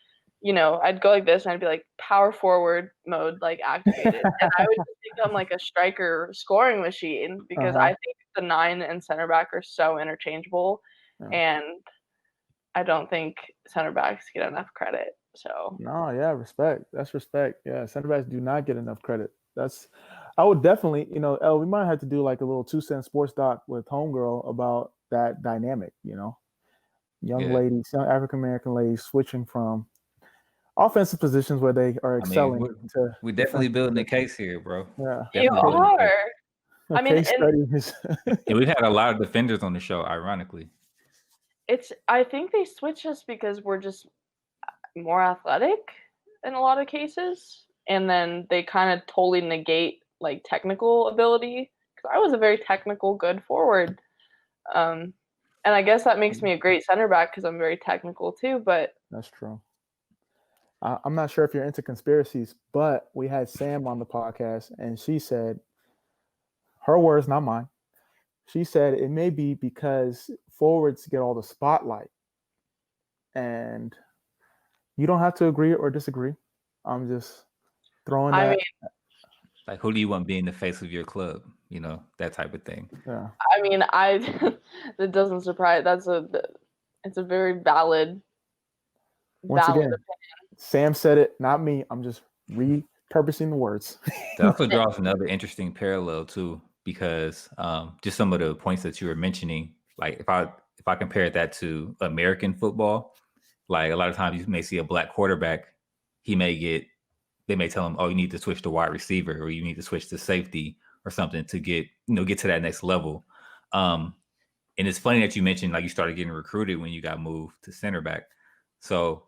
Speaker 2: I'd go like this and I'd be like power forward mode like activated, and I would just become like a striker scoring machine, because I think the 9 and center back are so interchangeable, and I don't think center backs get enough credit. So
Speaker 1: respect. That's respect. Yeah, center backs do not get enough credit. I would definitely, El, we might have to do like a little 2 Cents sports doc with Homegirl about that dynamic. Young ladies, young African American ladies switching from offensive positions where they are excelling.
Speaker 3: We're definitely building a case here, bro.
Speaker 1: Yeah,
Speaker 2: you are.
Speaker 1: I mean, studies.
Speaker 3: Yeah, we've had a lot of defenders on the show, ironically.
Speaker 2: I think they switch us because we're just more athletic in a lot of cases, and then they kind of totally negate like technical ability, because I was a very technical good forward, and I guess that makes me a great center back because I'm very technical too. But
Speaker 1: that's true. I'm not sure if you're into conspiracies, but we had Sam on the podcast, and she said, her words, not mine, she said it may be because forwards get all the spotlight, and you don't have to agree or disagree. I'm just throwing that.
Speaker 3: Like, who do you want being the face of your club? That type of thing.
Speaker 1: Yeah.
Speaker 2: I mean, that doesn't surprise. It's a very valid
Speaker 1: opinion. Sam said it, not me. I'm just repurposing the words.
Speaker 3: That also draws another interesting parallel too, because just some of the points that you were mentioning, like if I compare that to American football, like a lot of times you may see a black quarterback, they may tell him, oh, you need to switch to wide receiver, or you need to switch to safety or something to get to that next level. And it's funny that you mentioned like you started getting recruited when you got moved to center back. So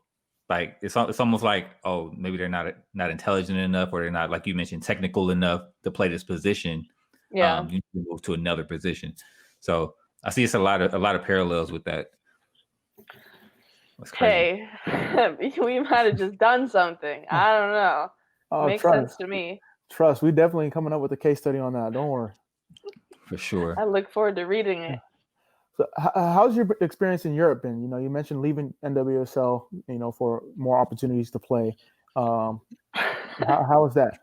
Speaker 3: like it's almost like, oh, maybe they're not intelligent enough, or they're not, like you mentioned, technical enough to play this position.
Speaker 2: Yeah.
Speaker 3: You need to move to another position. So I see it's a lot of parallels with that.
Speaker 2: Hey, we might have just done something. I don't know. Makes sense to me.
Speaker 1: Trust, we definitely coming up with a case study on that. Don't worry.
Speaker 3: For sure.
Speaker 2: I look forward to reading it.
Speaker 1: So how's your experience in Europe been? You mentioned leaving NWSL, for more opportunities to play. How was that?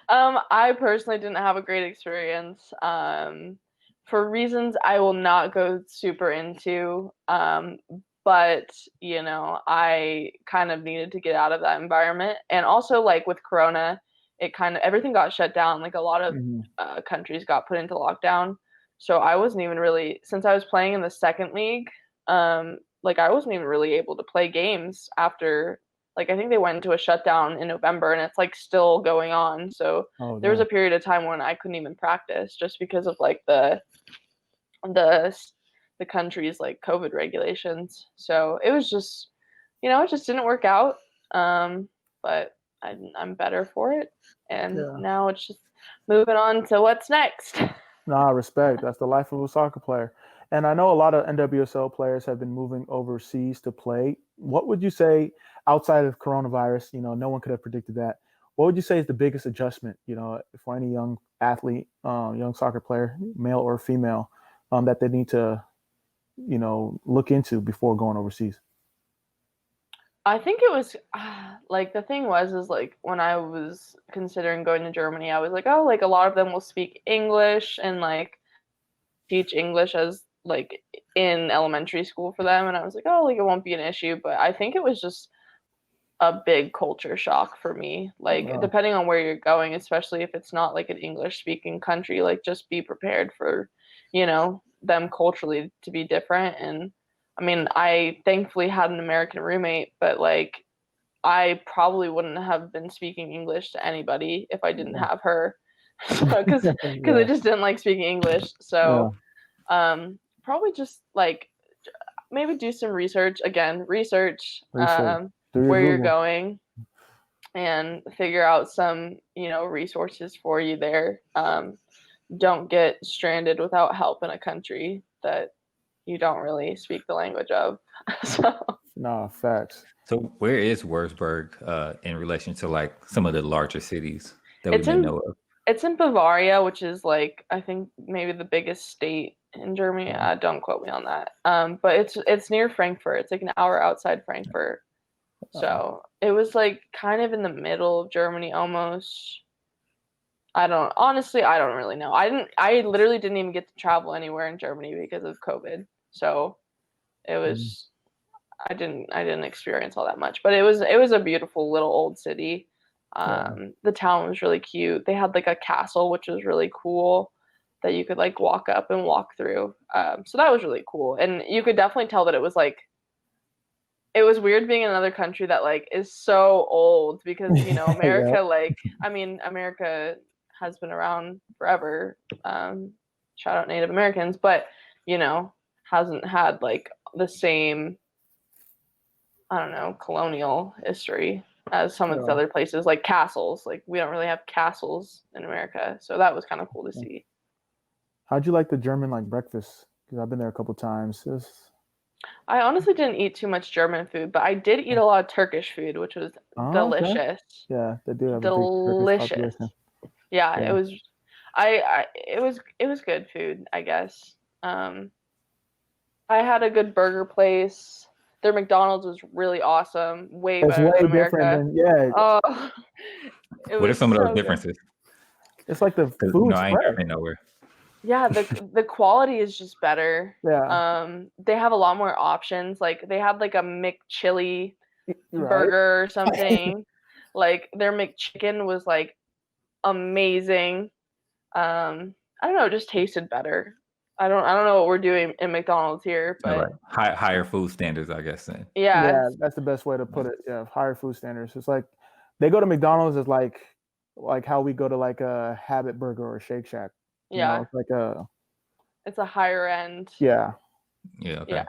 Speaker 2: I personally didn't have a great experience. For reasons I will not go super into. But I kind of needed to get out of that environment, and also like with Corona, it kind of everything got shut down. Like a lot of countries got put into lockdown, so I wasn't even really, since I was playing in the second league, like I wasn't even really able to play games after. Like I think they went into a shutdown in November, and it's like still going on. So there was a period of time when I couldn't even practice just because of like the the country's like COVID regulations. So it was just, it just didn't work out. But I'm better for it, and now it's just moving on to what's next.
Speaker 1: Nah, respect. That's the life of a soccer player. And I know a lot of NWSL players have been moving overseas to play. What would you say, outside of coronavirus, no one could have predicted that. What would you say is the biggest adjustment, for any young athlete, young soccer player, male or female, that they need to, look into before going overseas?
Speaker 2: I think it was like the thing is like when I was considering going to Germany, I was like, oh, like a lot of them will speak English and like teach English as like in elementary school for them, and I was like, oh, like it won't be an issue. But I think it was just a big culture shock for me. Like depending on where you're going, especially if it's not like an English speaking country, like just be prepared for, them culturally to be different. And I mean, I thankfully had an American roommate, but like I probably wouldn't have been speaking English to anybody if I didn't have her, because I just didn't like speaking English. So probably just like maybe do some research again, where you're going, and figure out some resources for you there. Don't get stranded without help in a country that you don't really speak the language of.
Speaker 1: No, facts.
Speaker 3: So where is Wurzburg in relation to like some of the larger cities that we may know of?
Speaker 2: It's in Bavaria, which is like I think maybe the biggest state in Germany. Don't quote me on that. But it's near Frankfurt. It's like an hour outside Frankfurt. So it was like kind of in the middle of Germany almost. I don't really know. I literally didn't even get to travel anywhere in Germany because of COVID. So it was I didn't experience all that much, but it was a beautiful little old city. The town was really cute. They had like a castle, which was really cool, that you could like walk up and walk through. So that was really cool. And you could definitely tell that it was like, it was weird being in another country that like is so old, because America, like, I mean, America has been around forever. Shout out Native Americans, but hasn't had like the same, I don't know, colonial history as some of these other places, like castles. Like we don't really have castles in America, so that was kind of cool to see.
Speaker 1: How'd you like the German like breakfast? Because I've been there a couple times.
Speaker 2: I honestly didn't eat too much German food, but I did eat a lot of Turkish food, which was delicious.
Speaker 1: Okay. Yeah, they do have
Speaker 2: delicious.
Speaker 1: A big Turkish population.
Speaker 2: Yeah, it was. It was good food, I guess. I had a good burger place. Their McDonald's was really awesome. Way better than America.
Speaker 1: Different than
Speaker 2: Oh,
Speaker 3: what are some of those differences?
Speaker 1: It's like the food.
Speaker 3: I ain't been nowhere.
Speaker 2: Yeah, the quality is just better.
Speaker 1: Yeah.
Speaker 2: They have a lot more options. Like they had like a McChili burger or something. Like their McChicken was like amazing. I don't know, it just tasted better. I don't know what we're doing in McDonald's here, but
Speaker 3: higher food standards, I guess. Then.
Speaker 2: Yeah,
Speaker 1: that's the best way to put it. Yeah, higher food standards. It's like they go to McDonald's as like how we go to like a Habit Burger or Shake Shack.
Speaker 2: Yeah,
Speaker 1: it's like
Speaker 2: it's a higher end.
Speaker 1: Yeah.
Speaker 3: Okay.
Speaker 2: Yeah.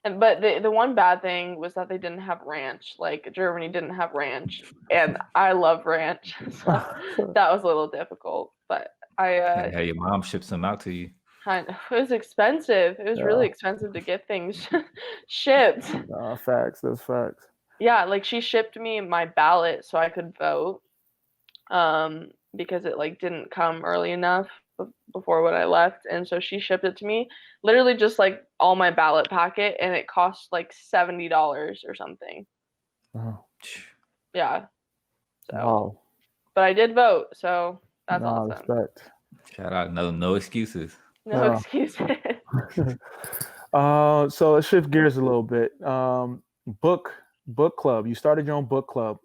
Speaker 2: But the one bad thing was that they didn't have ranch. Like Germany didn't have ranch, and I love ranch, so that was a little difficult. But
Speaker 3: hey, your mom shipped some out to you.
Speaker 2: It was expensive. It was really expensive to get things shipped.
Speaker 1: Facts. Those facts.
Speaker 2: Yeah, like she shipped me my ballot so I could vote. Because it like didn't come early enough before when I left, and so she shipped it to me, literally just like all my ballot packet, and it cost like $70 or something.
Speaker 1: Oh.
Speaker 2: Yeah. So,
Speaker 1: wow.
Speaker 2: but I did vote, so that's
Speaker 1: No,
Speaker 2: awesome.
Speaker 1: respect.
Speaker 3: Shout out, no excuses.
Speaker 2: No excuses.
Speaker 1: So let's shift gears a little bit. Book club. You started your own book club.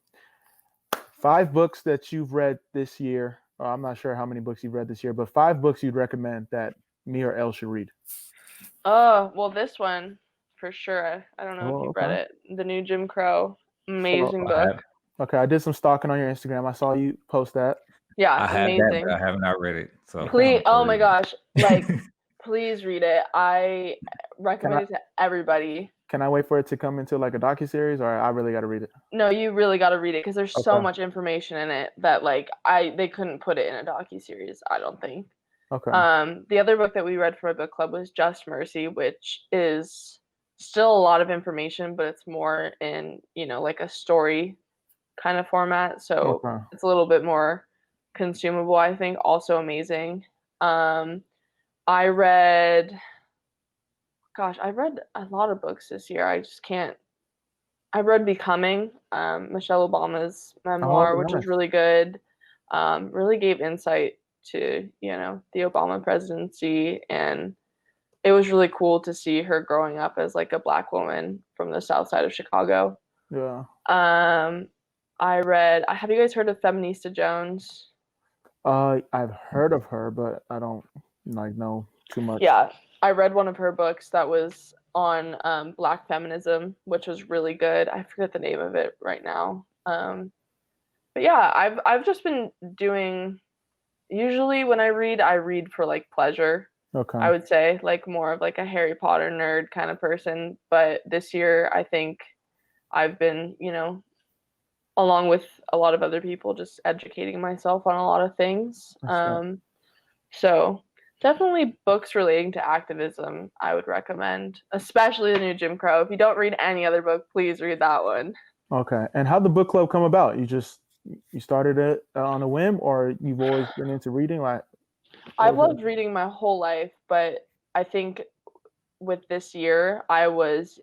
Speaker 1: 5 books that you've read this year. I'm not sure how many books you've read this year, but 5 books you'd recommend that me or Elle should read.
Speaker 2: Well, this one for sure. I don't know if you've read
Speaker 1: okay.
Speaker 2: it. The New Jim Crow. Amazing book.
Speaker 1: Okay, I did some stalking on your Instagram. I saw you post that.
Speaker 2: Yeah,
Speaker 3: I have
Speaker 2: amazing.
Speaker 3: that, but I have not read it. So
Speaker 2: Please, oh my gosh, like, please read it. I recommend it to everybody.
Speaker 1: Can I wait for it to come into like a docuseries, or I really got to read it?
Speaker 2: No, you really got to read it because there's so much information in it that like they couldn't put it in a docuseries, I don't think.
Speaker 1: Okay.
Speaker 2: The other book that we read for a book club was Just Mercy, which is still a lot of information, but it's more in, like a story kind of format. So it's a little bit more consumable, I think. Also amazing. I read a lot of books this year. I read Becoming, Michelle Obama's memoir, which was really good. Really gave insight to, the Obama presidency, and it was really cool to see her growing up as like a Black woman from the South Side of Chicago.
Speaker 1: Yeah.
Speaker 2: Have you guys heard of Feminista Jones?
Speaker 1: I've heard of her, but I don't know too much.
Speaker 2: Yeah, I read one of her books that was on Black feminism, which was really good. I forget the name of it right now. But yeah, I've just been doing. Usually, when I read for like pleasure.
Speaker 1: Okay.
Speaker 2: I would say like more of like a Harry Potter nerd kind of person. But this year, I think I've been, along with a lot of other people, just educating myself on a lot of things. So definitely books relating to activism I would recommend, especially The New Jim Crow. If you don't read any other book, please read that one.
Speaker 1: Okay. And how'd the book club come about? You started it on a whim, or you've always been into reading?
Speaker 2: I've loved reading my whole life, but I think with this year, I was,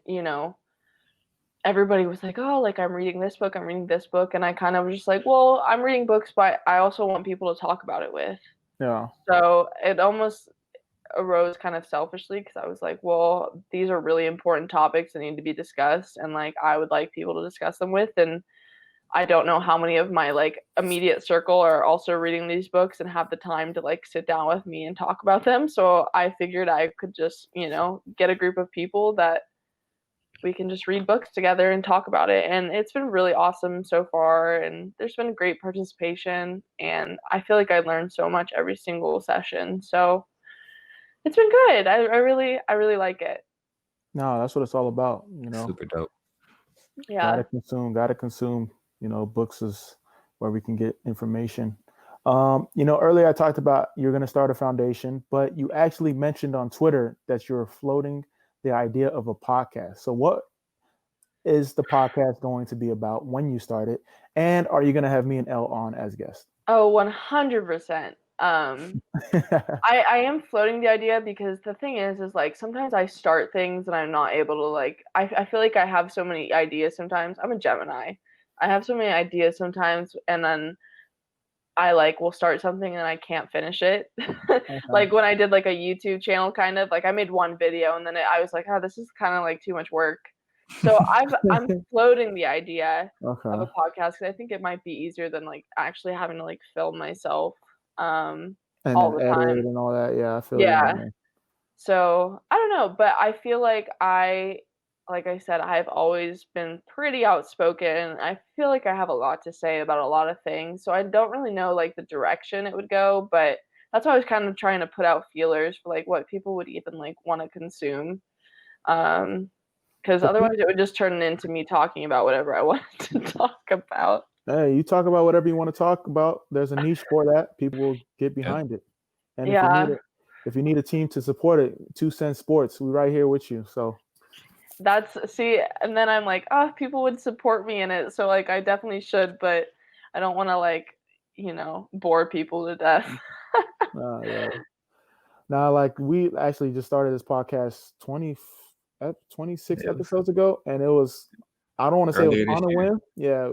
Speaker 2: everybody was like, oh, like I'm reading this book, and I kind of was just like, well, I'm reading books, but I also want people to talk about it with.
Speaker 1: Yeah.
Speaker 2: So it almost arose kind of selfishly because I was like, well, these are really important topics that need to be discussed, and like I would like people to discuss them with, and I don't know how many of my like immediate circle are also reading these books and have the time to like sit down with me and talk about them. So I figured I could just, get a group of people that we can just read books together and talk about it. And it's been really awesome so far. And there's been great participation. And I feel like I learned so much every single session. So it's been good. I really like it.
Speaker 1: No, that's what it's all about.
Speaker 3: Super dope.
Speaker 2: Yeah.
Speaker 1: Gotta consume. Books is where we can get information. Earlier I talked about you're going to start a foundation, but you actually mentioned on Twitter that you're floating the idea of a podcast. So what is the podcast going to be about when you start it? And are you going to have me and Elle on as guests?
Speaker 2: Oh, 100%. I am floating the idea because the thing is like sometimes I start things and I'm not able to like, I feel like I have so many ideas sometimes. I'm a Gemini. I have so many ideas sometimes, and then I like will start something and I can't finish it. Okay. Like when I did like a YouTube channel, kind of like I made one video and then I was like, oh, this is kind of like too much work. So I'm floating the idea of a podcast because I think it might be easier than like actually having to like film myself and all the time
Speaker 1: and all that. Yeah, I feel.
Speaker 2: Yeah. So I don't know, but I feel like like I said, I've always been pretty outspoken. I feel like I have a lot to say about a lot of things. So I don't really know like the direction it would go, but that's why I was kind of trying to put out feelers for like what people would even like want to consume. Because otherwise it would just turn into me talking about whatever I wanted to talk about. Hey,
Speaker 1: you talk about whatever you want to talk about. There's a niche for that. People will get behind it. And if you need a team to support it, 2Cents Sports, we're right here with you. So
Speaker 2: and then I'm like, oh, people would support me in it. So like, I definitely should, but I don't want to like, bore people to death.
Speaker 1: Yeah. Now, like we actually just started this podcast 26 episodes ago. And it was, I don't want to say it was on a whim. Yeah.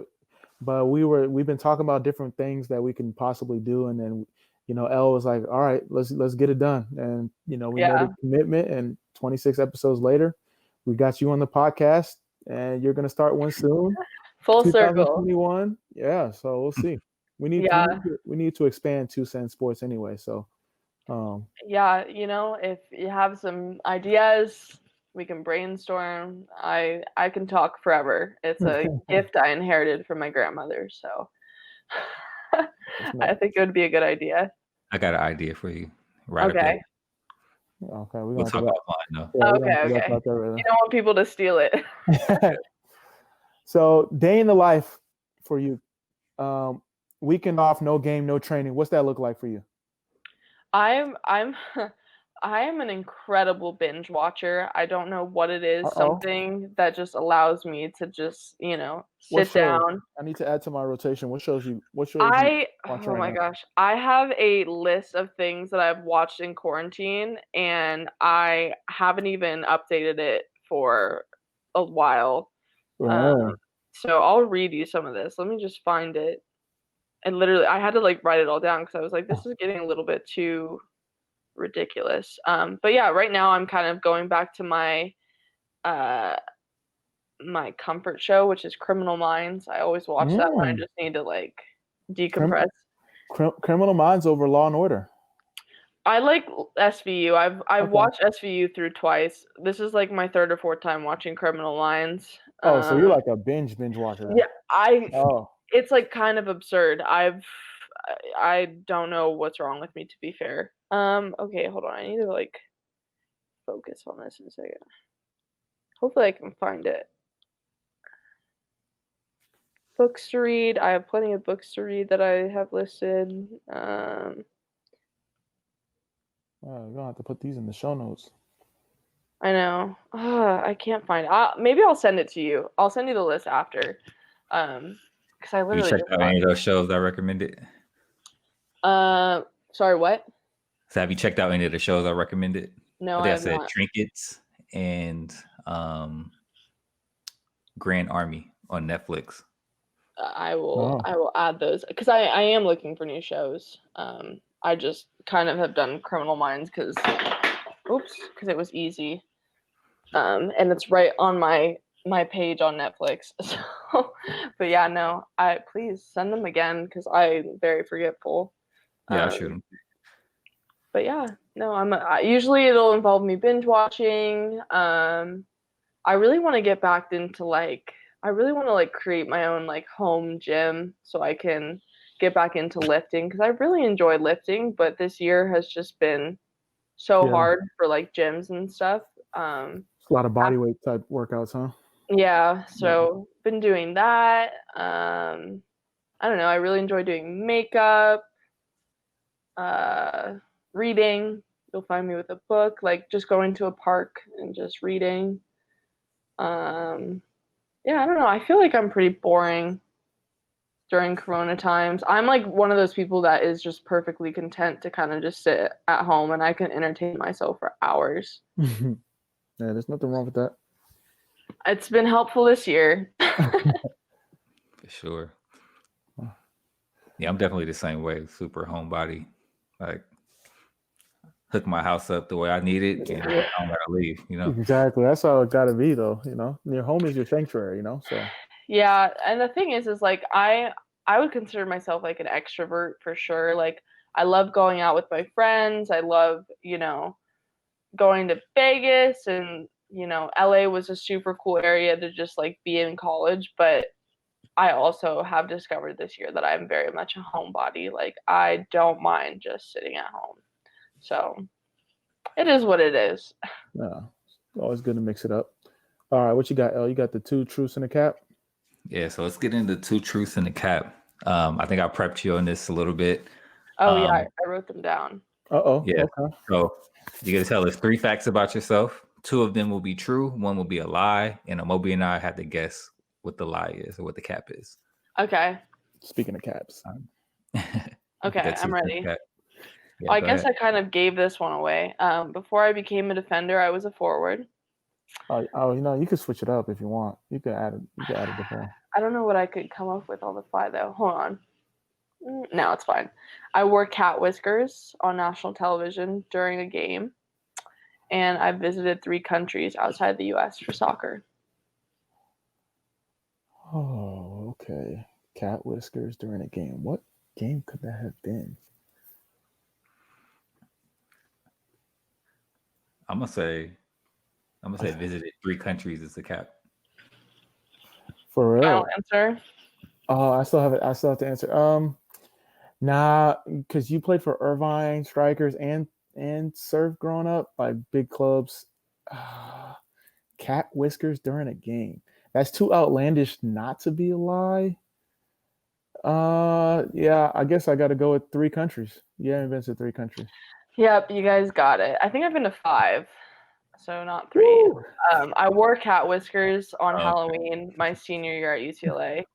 Speaker 1: but we've been talking about different things that we can possibly do, and then Elle was like, all right, let's get it done. And we made a commitment, and 26 episodes later, we got you on the podcast, and you're gonna start one soon.
Speaker 2: Full
Speaker 1: 2021.
Speaker 2: circle.
Speaker 1: Yeah, so we'll see. We need to expand 2 Cents Sports anyway. So
Speaker 2: yeah, if you have some ideas, we can brainstorm. I can talk forever. It's a gift I inherited from my grandmother, so I think it would be a good idea.
Speaker 3: I got an idea for you. Right
Speaker 2: Okay.
Speaker 1: Okay,
Speaker 3: we'll talk offline though.
Speaker 2: Yeah, okay. You don't want people to steal it.
Speaker 1: So, day in the life for you. Weekend off, no game, no training. What's that look like for you?
Speaker 2: I am an incredible binge watcher. I don't know what it is. Something that just allows me to just, sit down.
Speaker 1: I need to add to my rotation. What shows you watch
Speaker 2: oh my gosh. I have a list of things that I've watched in quarantine, and I haven't even updated it for a while. So I'll read you some of this. Let me just find it. And literally, I had to write it all down because I was like, this is getting a little bit too ridiculous. But yeah, right now I'm kind of going back to my my comfort show, which is Criminal Minds. I always watch that when I just need to decompress.
Speaker 1: Criminal Minds over Law and Order.
Speaker 2: I like SVU. I've watched SVU through twice. This is my third or fourth time watching Criminal Minds.
Speaker 1: Oh, so you're like a binge watcher.
Speaker 2: Yeah, it's kind of absurd. I don't know what's wrong with me, to be fair. Okay, hold on. I need to focus on this in a second. Hopefully I can find it. Books to read. I have plenty of books to read that I have listed.
Speaker 1: You're gonna have to put these in the show notes.
Speaker 2: I know. I can't find it. Maybe I'll send it to you. I'll send you the list after. Because I literally.
Speaker 3: You checked out any of those shows I recommended?
Speaker 2: Sorry, what?
Speaker 3: So have you checked out any of the shows I recommended?
Speaker 2: No,
Speaker 3: I said not. Trinkets and Grand Army on Netflix.
Speaker 2: I will add those because I am looking for new shows. I just kind of have done Criminal Minds because it was easy. And it's right on my page on Netflix. So, but yeah, no, please send them again because I'm very forgetful.
Speaker 3: Yeah, I'll shoot them.
Speaker 2: But yeah, no, usually it'll involve me binge watching. I really want to get back into I really want to create my own home gym so I can get back into lifting because I really enjoy lifting, but this year has just been so hard for gyms and stuff.
Speaker 1: It's a lot of body weight type workouts, huh?
Speaker 2: Yeah, so been doing that. I don't know. I really enjoy doing makeup, reading. You'll find me with a book, just going to a park and just reading. Yeah, I don't know. I feel like I'm pretty boring during Corona times. I'm one of those people that is just perfectly content to kind of just sit at home and I can entertain myself for hours.
Speaker 1: Yeah, there's nothing wrong with that.
Speaker 2: It's been helpful this year.
Speaker 3: For sure. Yeah, I'm definitely the same way. Super homebody. Hook my house up the way I need it and I don't gotta leave,
Speaker 1: Exactly. That's how it gotta be though, Your home is your sanctuary, so.
Speaker 2: Yeah, and the thing is I would consider myself an extrovert for sure. I love going out with my friends. I love, going to Vegas and, LA was a super cool area to just be in college, but I also have discovered this year that I'm very much a homebody. I don't mind just sitting at home. So it is what it is.
Speaker 1: Yeah, always good to mix it up. All right, what you got, El? You got the 2 truths and a cap?
Speaker 3: Yeah, so let's get into 2 truths and a cap. I think I prepped you on this a little bit.
Speaker 2: Oh, yeah, I wrote them down.
Speaker 1: Uh-oh.
Speaker 3: Yeah,
Speaker 1: okay.
Speaker 3: So you got to tell us 3 facts about yourself. 2 of them will be true. 1 will be a lie. And Amobi and I had to guess what the lie is or what the cap is.
Speaker 2: Okay.
Speaker 1: Speaking of caps.
Speaker 2: Okay, I'm ready.
Speaker 3: Yeah,
Speaker 2: I guess I kind of gave this one away. Before I became a defender, I was a forward.
Speaker 1: Oh, you can switch it up if you want. You can add it before.
Speaker 2: I don't know what I could come up with on the fly though. Hold on. No, it's fine. I wore cat whiskers on national television during a game, and I visited 3 countries outside the U.S. for soccer.
Speaker 1: Oh, okay. Cat whiskers during a game. What game could that have been?
Speaker 3: I'm gonna say visited 3 countries as a cap.
Speaker 1: For
Speaker 2: Final
Speaker 1: real?
Speaker 2: answer.
Speaker 1: Oh, I still have it. I still have to answer. Nah, because you played for Irvine Strikers and Surf growing up, like big clubs. Cat whiskers during a game. That's too outlandish not to be a lie. Yeah, I guess I got to go with 3 countries. Yeah, I've been to 3 countries.
Speaker 2: Yep, you guys got it. I think I've been to 5, so not 3.
Speaker 1: Woo!
Speaker 2: I wore cat whiskers on
Speaker 3: Okay.
Speaker 2: Halloween my senior year at UCLA.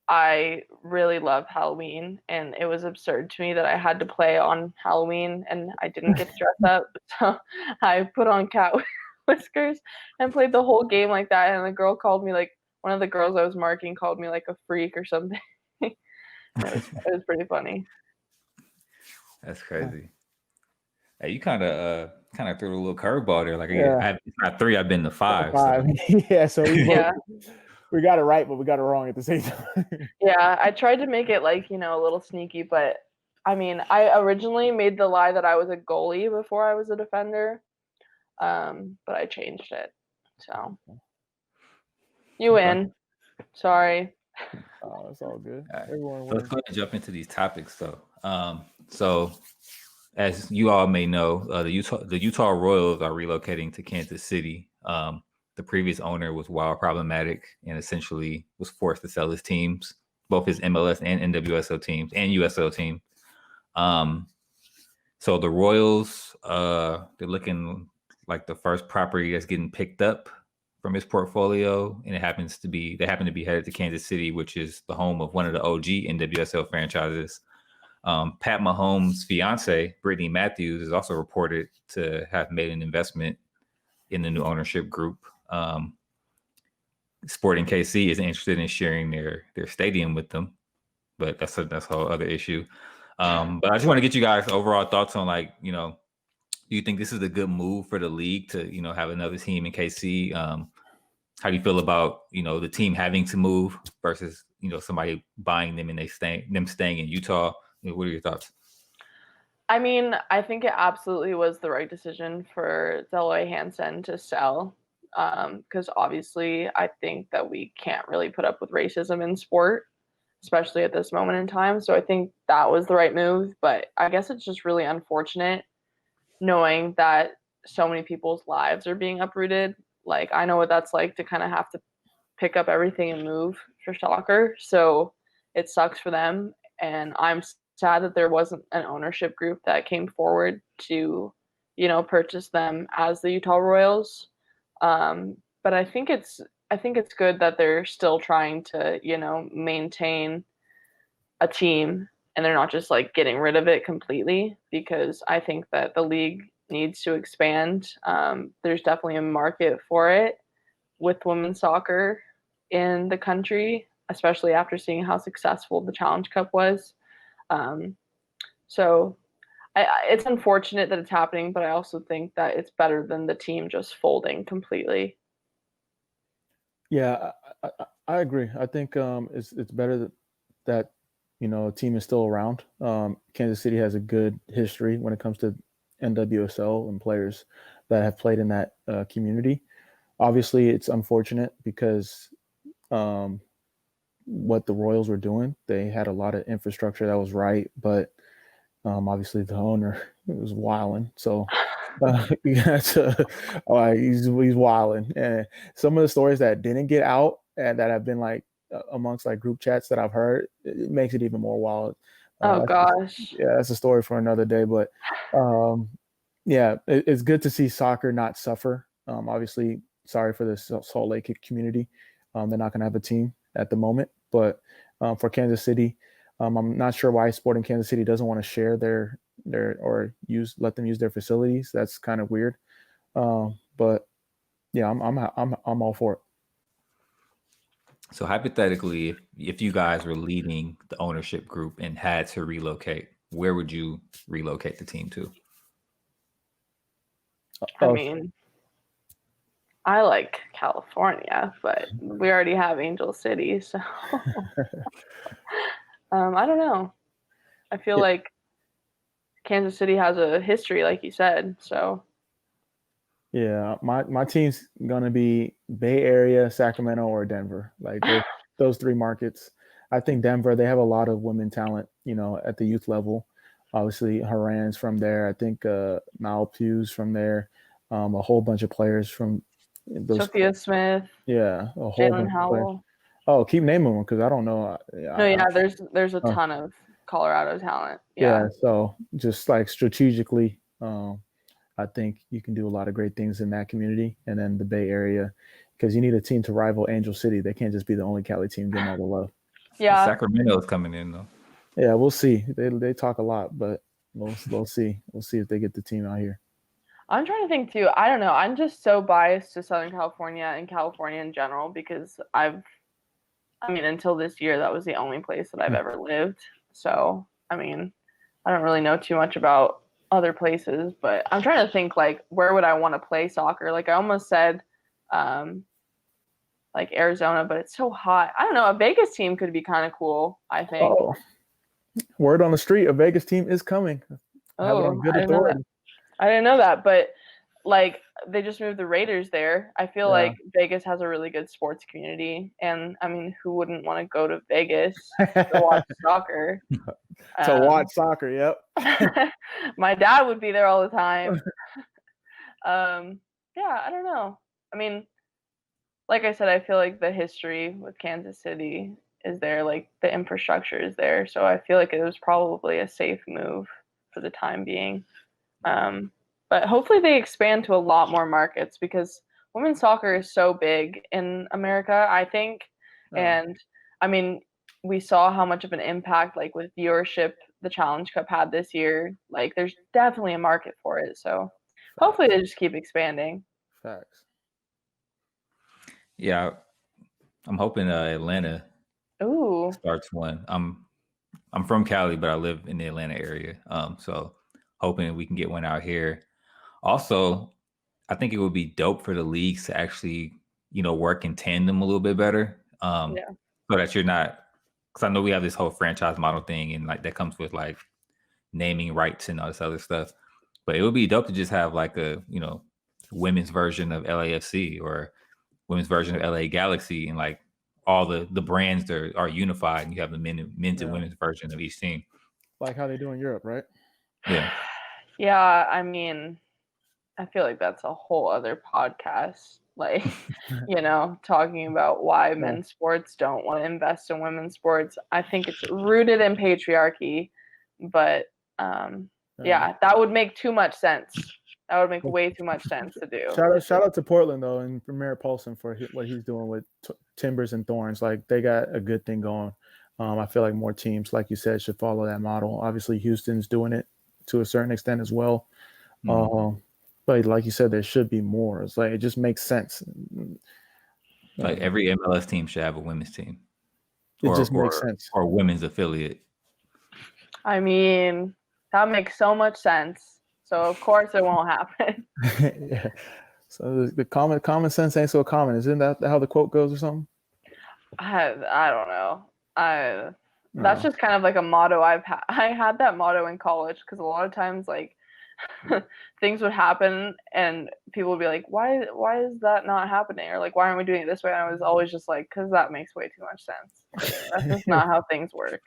Speaker 2: I really love Halloween, and it was absurd to me that I had to play on Halloween and I didn't get to dress up. So I put on cat whiskers and played the whole game like that. And the girl called me, like, one of the girls I was marking called me like a freak or something. it was pretty funny.
Speaker 3: That's crazy. Hey, you kind of threw a little curveball there. Like,
Speaker 1: Yeah.
Speaker 3: it's not 3, I've been to 5.
Speaker 1: 5.
Speaker 3: So.
Speaker 1: Yeah, so
Speaker 2: Yeah.
Speaker 1: we got it right, but we got it wrong at the same time.
Speaker 2: Yeah, I tried to make it like, a little sneaky, but I mean, I originally made the lie that I was a goalie before I was a defender, but I changed it. So you win. Sorry.
Speaker 1: Oh, it's all good.
Speaker 3: All right.
Speaker 1: Everyone
Speaker 3: So let's
Speaker 1: wins.
Speaker 3: go ahead and jump into these topics, though. So as you all may know, the Utah Royals are relocating to Kansas City. The previous owner was wild problematic and essentially was forced to sell his teams, both his MLS and NWSL teams and USL team. So the Royals, they're looking like the first property that's getting picked up from his portfolio, and they happen to be headed to Kansas City, which is the home of one of the OG NWSL franchises. Pat Mahomes' fiance, Brittany Matthews, is also reported to have made an investment in the new ownership group. Sporting KC is interested in sharing their stadium with them, but that's a whole other issue. But I just want to get you guys' overall thoughts on, like, do you think this is a good move for the league to, have another team in KC? How do you feel about, the team having to move versus, somebody buying them and them staying in Utah? What are your thoughts?
Speaker 2: I mean, I think it absolutely was the right decision for Deloy Hansen to sell, because obviously I think that we can't really put up with racism in sport, especially at this moment in time. So I think that was the right move. But I guess it's just really unfortunate knowing that so many people's lives are being uprooted. Like, I know what that's like to kind of have to pick up everything and move for soccer. So it sucks for them. And I'm sad that there wasn't an ownership group that came forward to, purchase them as the Utah Royals. But I think it's good that they're still trying to, maintain a team and they're not just like getting rid of it completely, because I think that the league needs to expand. There's definitely a market for it with women's soccer in the country, especially after seeing how successful the Challenge Cup was. So it's unfortunate that it's happening, but I also think that it's better than the team just folding completely.
Speaker 1: Yeah, I agree. I think it's better that a team is still around. Kansas City has a good history when it comes to NWSL and players that have played in that community. Obviously, it's unfortunate because what the Royals were doing, they had a lot of infrastructure that was right, but obviously the owner was wilding. So he's wilding. And some of the stories that didn't get out and that have been like amongst like group chats that I've heard, it makes it even more wild.
Speaker 2: Oh gosh.
Speaker 1: That's a story for another day. But yeah, it's good to see soccer not suffer. Obviously, sorry for the Salt Lake community. They're not going to have a team at the moment, but for Kansas City, I'm not sure why Sporting Kansas City doesn't want to share their or let them use their facilities. That's kind of weird. But yeah, I'm all for it.
Speaker 3: So hypothetically, if you guys were leading the ownership group and had to relocate, where would you relocate the team to?
Speaker 2: I mean, I like California, but we already have Angel City, so I don't know. I feel like Kansas City has a history, like you said, so.
Speaker 1: Yeah, my team's gonna be Bay Area, Sacramento, or Denver. Like those three markets. I think Denver, they have a lot of women talent, at the youth level. Obviously, Haran's from there. I think Mal Pugh's from there. A whole bunch of players from those.
Speaker 2: Sophia Smith.
Speaker 1: Yeah, a whole bunch of players.
Speaker 2: Howell.
Speaker 1: Oh, keep naming them because I don't know.
Speaker 2: There's a ton of Colorado talent.
Speaker 1: Yeah, so just like strategically, I think you can do a lot of great things in that community and then the Bay Area because you need a team to rival Angel City. They can't just be the only Cali team getting all the love.
Speaker 2: Yeah,
Speaker 3: Sacramento is coming in though.
Speaker 1: Yeah, we'll see. They talk a lot, but we'll see. We'll see if they get the team out here.
Speaker 2: I'm trying to think too. I don't know. I'm just so biased to Southern California and California in general because until this year, that was the only place that I've ever lived. So, I don't really know too much about other places, but I'm trying to think like where would I want to play soccer? Like I almost said like Arizona, but it's so hot. I don't know, a Vegas team could be kind of cool, I think.
Speaker 1: Oh, word on the street, a Vegas team is coming. Have it on good authority.
Speaker 2: I didn't know that, but like they just moved the Raiders there. I feel like Vegas has a really good sports community, and who wouldn't want to go to Vegas to watch soccer?
Speaker 1: Watch soccer, yep.
Speaker 2: My dad would be there all the time. Yeah, I don't know. Like I said, I feel like the history with Kansas City is there, like the infrastructure is there, so I feel like it was probably a safe move for the time being. But hopefully they expand to a lot more markets because women's soccer is so big in America, I think. And we saw how much of an impact, like with viewership, the Challenge Cup had this year. Like there's definitely a market for it. So hopefully they just keep expanding.
Speaker 1: Facts.
Speaker 3: Yeah, I'm hoping Atlanta starts one. I'm from Cali, but I live in the Atlanta area. So hoping we can get one out here. Also, I think it would be dope for the leagues to actually, work in tandem a little bit better. So that you're not, because I know we have this whole franchise model thing and like that comes with like naming rights and all this other stuff. But it would be dope to just have like a, women's version of LAFC or women's version of LA Galaxy and like all the brands that are unified and you have the men's and women's version of each team.
Speaker 1: Like how they do in Europe, right?
Speaker 3: Yeah.
Speaker 2: Yeah, I feel like that's a whole other podcast, like, talking about why men's sports don't want to invest in women's sports. I think it's rooted in patriarchy, but that would make too much sense. That would make way too much sense to do.
Speaker 1: Shout out to Portland, though, and Premier Paulson for what he's doing with Timbers and Thorns. Like, they got a good thing going. I feel like more teams, like you said, should follow that model. Obviously, Houston's doing it to a certain extent as well. Mm-hmm. But like you said, there should be more. It's like it just makes sense.
Speaker 3: Like every MLS team should have a women's team.
Speaker 1: It just makes sense.
Speaker 3: Or women's affiliate.
Speaker 2: That makes so much sense. So of course it won't happen.
Speaker 1: Yeah. So the common sense ain't so common. Isn't that how the quote goes or something?
Speaker 2: I don't know. That's just kind of like a motto I had that motto in college because a lot of times like things would happen and people would be like, why is that not happening? Or like, why aren't we doing it this way? And I was always just like, because that makes way too much sense. That's just not how things work.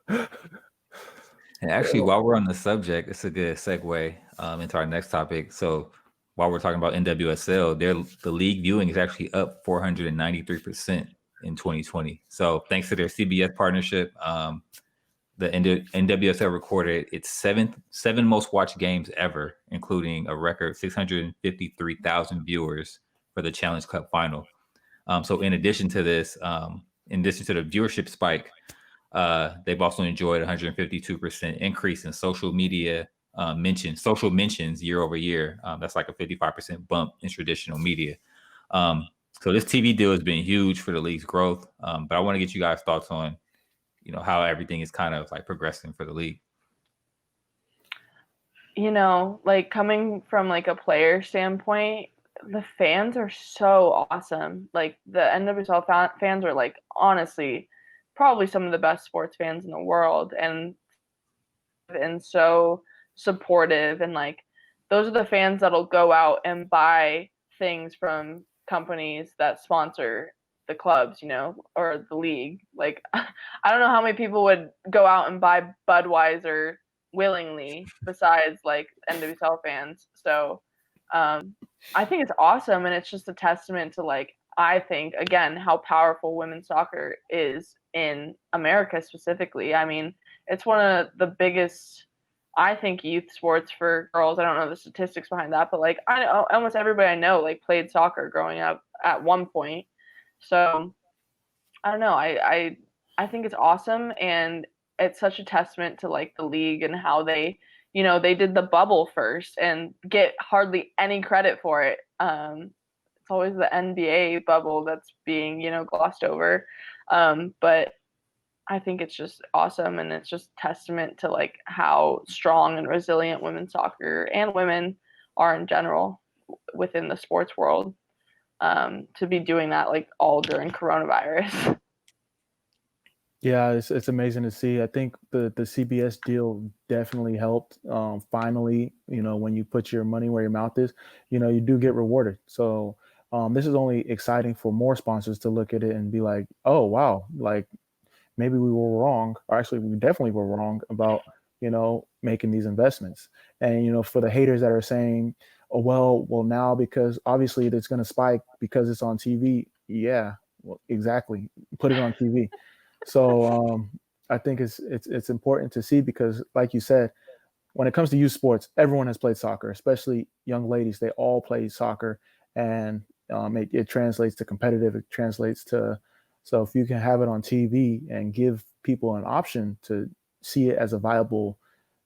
Speaker 3: And actually, while we're on the subject, it's a good segue into our next topic. So while we're talking about NWSL, the league viewing is actually up 493% in 2020. So thanks to their CBS partnership, the NWSL recorded its seven most watched games ever, including a record 653,000 viewers for the Challenge Cup final. So in addition to this, in addition to the viewership spike, they've also enjoyed 152% increase in social media social mentions year over year. That's like a 55% bump in traditional media. So this TV deal has been huge for the league's growth. But I want to get you guys' thoughts on, how everything is kind of like progressing for the league.
Speaker 2: Like coming from like a player standpoint, the fans are so awesome. Like the NWSL fans are like honestly probably some of the best sports fans in the world, and so supportive, and like those are the fans that'll go out and buy things from companies that sponsor the clubs, or the league. Like I don't know how many people would go out and buy Budweiser willingly besides like NWSL fans. So I think it's awesome, and it's just a testament to like, I think again how powerful women's soccer is in America specifically. I mean, it's one of the biggest, I think, youth sports for girls. I don't know the statistics behind that, but like I know almost everybody I know like played soccer growing up at one point. So I don't know. I think it's awesome, and it's such a testament to like the league and how they, they did the bubble first and get hardly any credit for it. It's always the NBA bubble that's being, glossed over. But I think it's just awesome, and it's just testament to like how strong and resilient women's soccer and women are in general within the sports world, to be doing that like all during coronavirus.
Speaker 1: Yeah, it's amazing to see. I think the CBS deal definitely helped. Finally, when you put your money where your mouth is, you do get rewarded. So this is only exciting for more sponsors to look at it and be like, oh wow, like maybe we were wrong, or actually we definitely were wrong about making these investments. And for the haters that are saying, oh well now because obviously it's going to spike because it's on TV. Yeah, well, exactly. Put it on TV. So I think it's important to see, because like you said, when it comes to youth sports, everyone has played soccer, especially young ladies. They all play soccer, and it translates to competitive. It translates to, so if you can have it on TV and give people an option to see it as a viable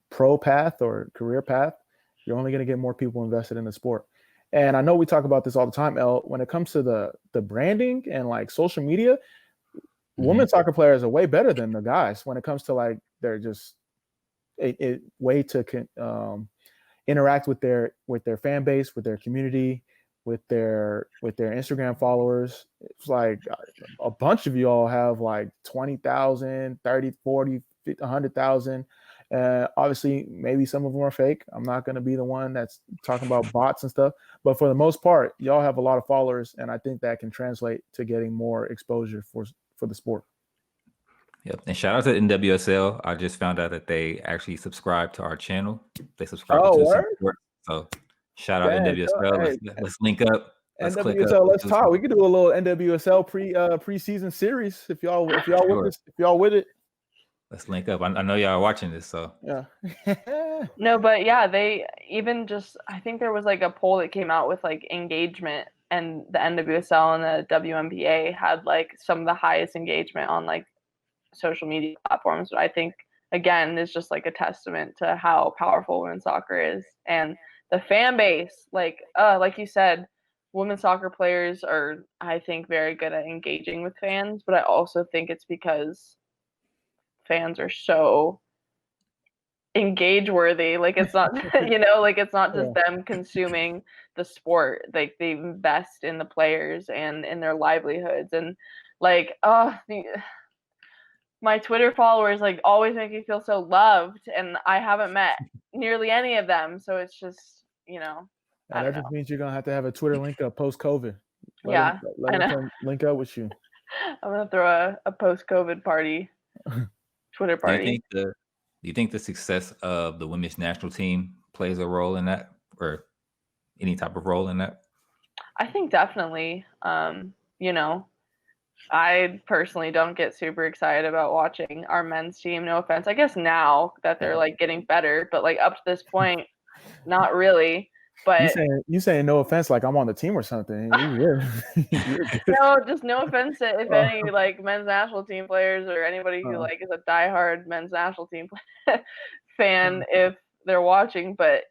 Speaker 1: pro path or career path, you're only going to get more people invested in the sport. And I know we talk about this all the time, El. When it comes to the branding and like social media, women's soccer players are way better than the guys when it comes to like they're just a way to interact with their fan base, with their community, with their Instagram followers. It's like a bunch of y'all have like 20,000, 30, 40, 100,000. Obviously, maybe some of them are fake. I'm not going to be the one that's talking about bots and stuff, but for the most part, y'all have a lot of followers, and I think that can translate to getting more exposure for the sport.
Speaker 3: Yep. And shout out to NWSL. I just found out that they actually subscribe to our channel. They subscribe to 2Cents. So shout out NWSL. Let's link up. Let's click up.
Speaker 1: Let's talk. We could do a little NWSL preseason series if y'all with it.
Speaker 3: Let's link up. I know y'all are watching this, so
Speaker 1: yeah.
Speaker 2: No, but yeah, they even just, I think there was like a poll that came out with like engagement, and the NWSL and the WNBA had like some of the highest engagement on like social media platforms. I think again is just like a testament to how powerful women's soccer is, and the fan base. Like you said, women's soccer players are, I think, very good at engaging with fans, but I also think it's because fans are so engage worthy. Like it's not like it's not just them consuming the sport. Like they invest in the players and in their livelihoods, and like my Twitter followers like always make me feel so loved, and I haven't met nearly any of them, so it's just
Speaker 1: that just means you're gonna have a Twitter link up post COVID.
Speaker 2: Let
Speaker 1: them link up with you.
Speaker 2: I'm gonna throw a post COVID party, Twitter party.
Speaker 3: Do you think the success of the women's national team plays a role in that, or any type of role in that?
Speaker 2: I think definitely. I personally don't get super excited about watching our men's team. No offense. I guess now that they're like getting better, but like up to this point, not really. But
Speaker 1: you saying no offense like I'm on the team or something.
Speaker 2: No, just no offense to if any like men's national team players or anybody who like is a diehard men's national team fan if they're watching. But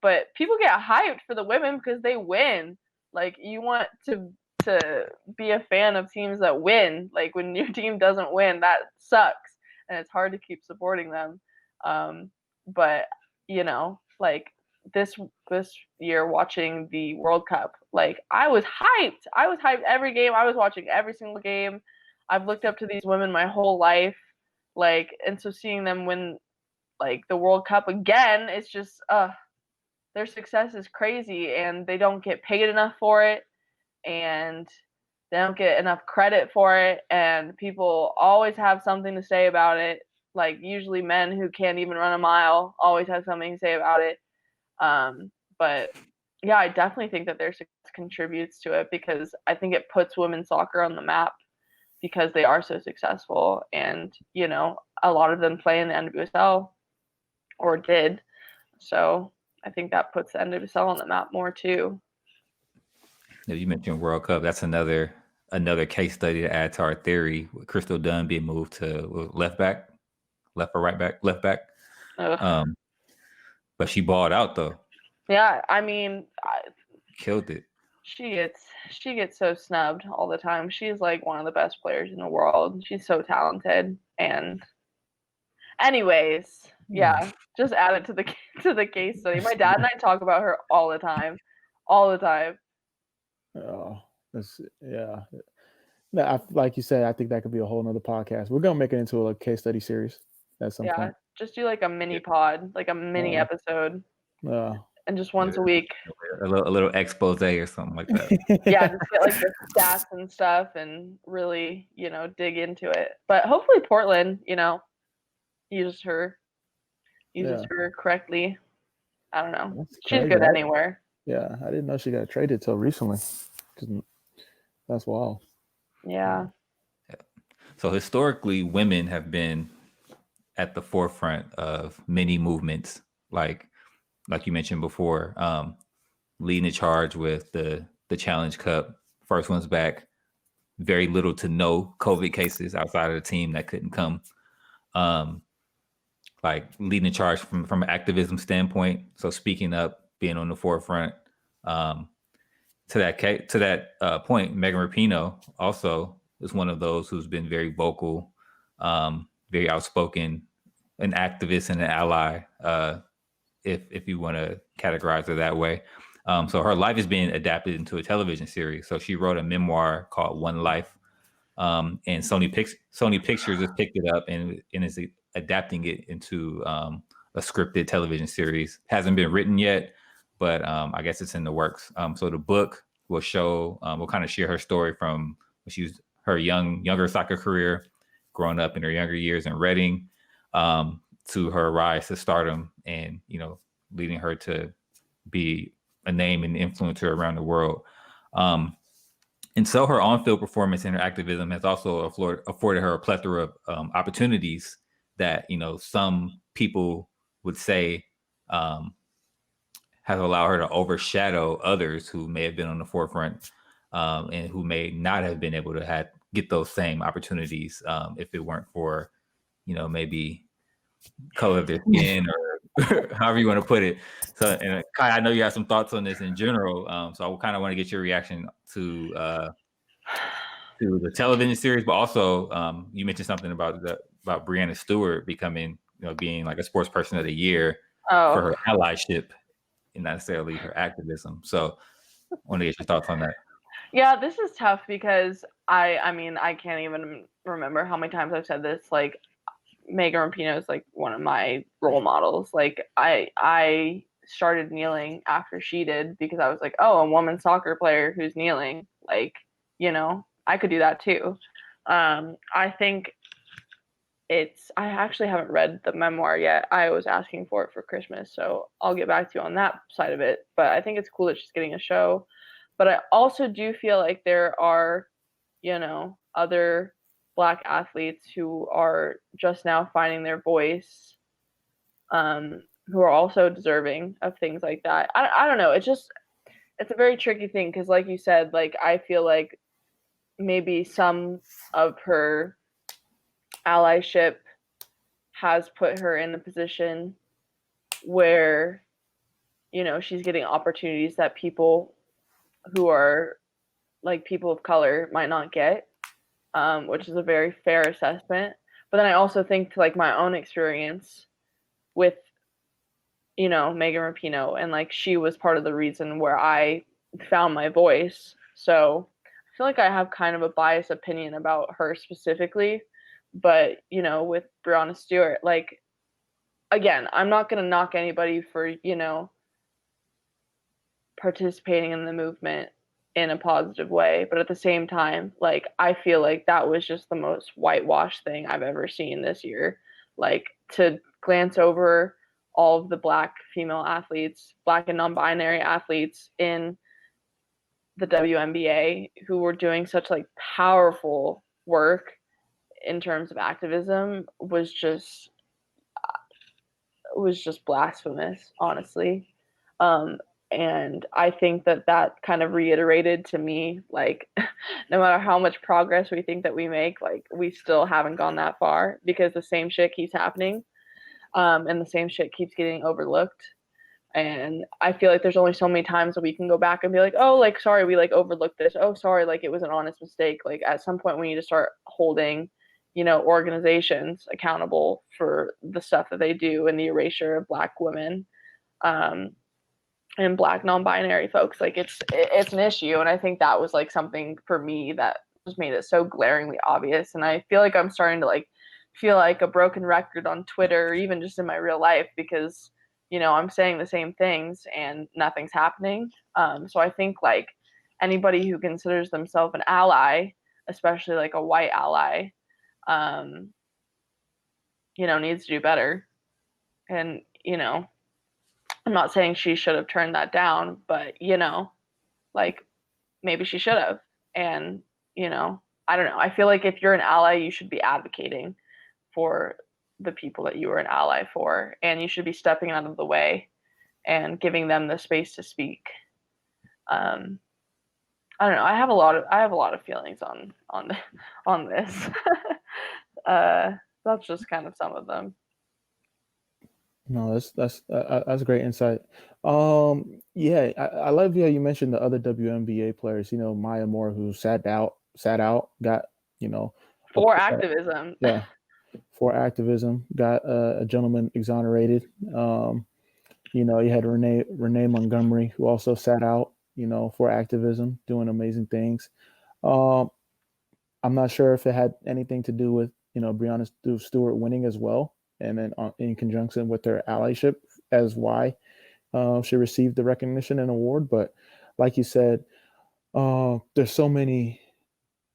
Speaker 2: but people get hyped for the women because they win. Like you want to to be a fan of teams that win. Like when your team doesn't win, that sucks, and it's hard to keep supporting them. But you know, like this year watching the World Cup, like I was hyped. I was hyped every game. I was watching every single game. I've looked up to these women my whole life, like, and so seeing them win like the World Cup again, it's just their success is crazy, and they don't get paid enough for it, and they don't get enough credit for it, and people always have something to say about it. Like usually men who can't even run a mile always have something to say about it. But yeah, I definitely think that their success contributes to it, because I think it puts women's soccer on the map because they are so successful, and you know, a lot of them play in the NWSL or did. So I think that puts the NWSL on the map more too.
Speaker 3: Yeah, you mentioned World Cup. That's another case study to add to our theory, with Crystal Dunn being moved to left back, left or right back, left back. But she balled out though.
Speaker 2: Yeah, I mean,
Speaker 3: killed it.
Speaker 2: She gets so snubbed all the time. She's like one of the best players in the world. She's so talented. And anyways, yeah, just add it to the case study. My dad and I talk about her all the time. Oh,
Speaker 1: that's like you said, I think that could be a whole nother podcast. We're gonna make it into a case study series at some point.
Speaker 2: Just do like a mini pod, like a mini episode. And just once a week.
Speaker 3: A little expose or something like that.
Speaker 2: Yeah, just get like the stats and stuff and really, you know, dig into it. But hopefully Portland, you know, uses her correctly. I don't know. She's good anywhere.
Speaker 1: Yeah, I didn't know she got traded till recently. That's wild.
Speaker 2: Yeah.
Speaker 3: So historically, women have been at the forefront of many movements, like you mentioned before, leading the charge with the Challenge Cup. First one's back. Very little to no COVID cases outside of the team that couldn't come. Like leading the charge from an activism standpoint. So speaking up, being on the forefront. To that point, Megan Rapinoe also is one of those who's been very vocal, very outspoken, an activist and an ally. If you want to categorize it that way. So her life is being adapted into a television series. So she wrote a memoir called One Life, and Sony Pictures has picked it up and is adapting it into a scripted television series. Hasn't been written yet, but I guess it's in the works. So the book will show, will kind of share her story from when she was her younger soccer career, growing up in her younger years in Reading, to her rise to stardom, and leading her to be a name and influencer around the world. And so her on-field performance and her activism has also afforded her a plethora of opportunities that some people would say has allowed her to overshadow others who may have been on the forefront and who may not have been able to get those same opportunities if it weren't for maybe color of their skin or however you want to put it. So, and Kai, I know you have some thoughts on this in general. So I kind of want to get your reaction to the television series, but also you mentioned something about Breanna Stewart becoming, being like a sports person of the year for her allyship and not necessarily her activism. So I want to get your thoughts on that.
Speaker 2: Yeah, this is tough because I mean, I can't even remember how many times I've said this. Like, Megan Rapinoe is like one of my role models. Like I started kneeling after she did because I was like, oh, a woman soccer player who's kneeling. Like, I could do that too. I think I actually haven't read the memoir yet. I was asking for it for Christmas, so I'll get back to you on that side of it. But I think it's cool that she's getting a show. But I also do feel like there are, other Black athletes who are just now finding their voice, who are also deserving of things like that. I don't know. It's a very tricky thing because, like you said, like I feel like maybe some of her allyship has put her in the position where, she's getting opportunities that people who are like people of color might not get, which is a very fair assessment. But then I also think to like my own experience with, you know, Megan Rapinoe, and like she was part of the reason where I found my voice. So I feel like I have kind of a biased opinion about her specifically. But, you know, with Breonna Stewart, like, again, I'm not going to knock anybody for, you know, participating in the movement in a positive way. But at the same time, like, I feel like that was just the most whitewashed thing I've ever seen this year. Like, to glance over all of the Black female athletes, Black and non-binary athletes in the WNBA who were doing such like powerful work in terms of activism was just blasphemous, honestly. Um, and I think that that kind of reiterated to me, like, no matter how much progress we think that we make, like, we still haven't gone that far because the same shit keeps happening, and the same shit keeps getting overlooked. And I feel like there's only so many times that we can go back and be like, oh, like, sorry, we like overlooked this. Oh, sorry, like it was an honest mistake. Like at some point we need to start holding, you know, organizations accountable for the stuff that they do and the erasure of Black women, and Black non-binary folks. Like it's an issue. And I think that was like something for me that just made it so glaringly obvious. And I feel like I'm starting to like feel like a broken record on Twitter or even just in my real life because, you know, I'm saying the same things and nothing's happening. So I think like anybody who considers themselves an ally, especially like a white ally, you know, needs to do better. And, you know, I'm not saying she should have turned that down, but, you know, like maybe she should have. And, you know, I don't know. I feel like if you're an ally, you should be advocating for the people that you are an ally for, and you should be stepping out of the way and giving them the space to speak. I don't know. I have a lot of feelings on this. That's just kind of some of them.
Speaker 1: No, that's great insight. Yeah, I love how you mentioned the other WNBA players. You know, Maya Moore, who sat out, got, you know,
Speaker 2: For activism.
Speaker 1: yeah, for activism, got a gentleman exonerated. You know, you had Renee Montgomery, who also sat out, you know, for activism, doing amazing things. Um, I'm not sure if it had anything to do with, you know, Breonna Stewart winning as well, and then in conjunction with her allyship as why she received the recognition and award. But like you said, there's so many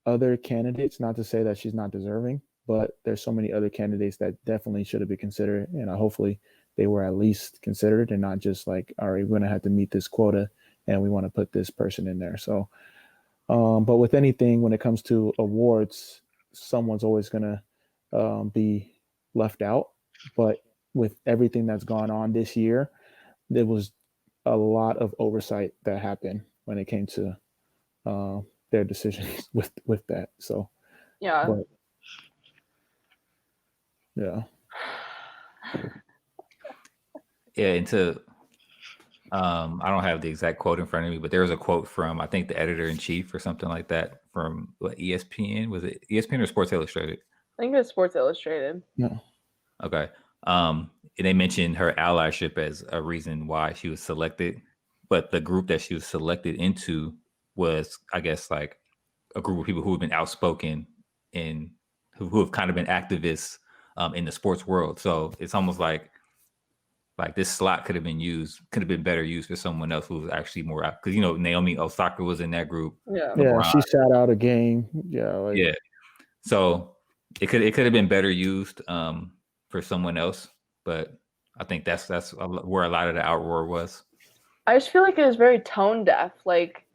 Speaker 1: other candidates. Not to say that she's not deserving, but there's so many other candidates that definitely should have been considered. And hopefully they were at least considered and not just like, all right, we're going to have to meet this quota and we want to put this person in there. So, but with anything, when it comes to awards, someone's always going to be left out. But with everything that's gone on this year, there was a lot of oversight that happened when it came to their decisions with that. So,
Speaker 2: Yeah.
Speaker 1: but, yeah.
Speaker 3: Yeah, and to I don't have the exact quote in front of me, but there was a quote from I think the editor in chief or something like that from what, ESPN. Was it ESPN or Sports Illustrated?
Speaker 2: I think it was Sports Illustrated.
Speaker 1: No.
Speaker 3: Okay. And they mentioned her allyship as a reason why she was selected, but the group that she was selected into was, I guess, like a group of people who have been outspoken and who have kind of been activists in the sports world. So it's almost like this slot could have been better used for someone else who was actually more out. Because, you know, Naomi Osaka was in that group.
Speaker 2: Yeah.
Speaker 1: Yeah, she sat out a game. Yeah.
Speaker 3: Yeah. So it could have been better used for someone else, but I think that's where a lot of the outroar was.
Speaker 2: I just feel like it was very tone deaf. Like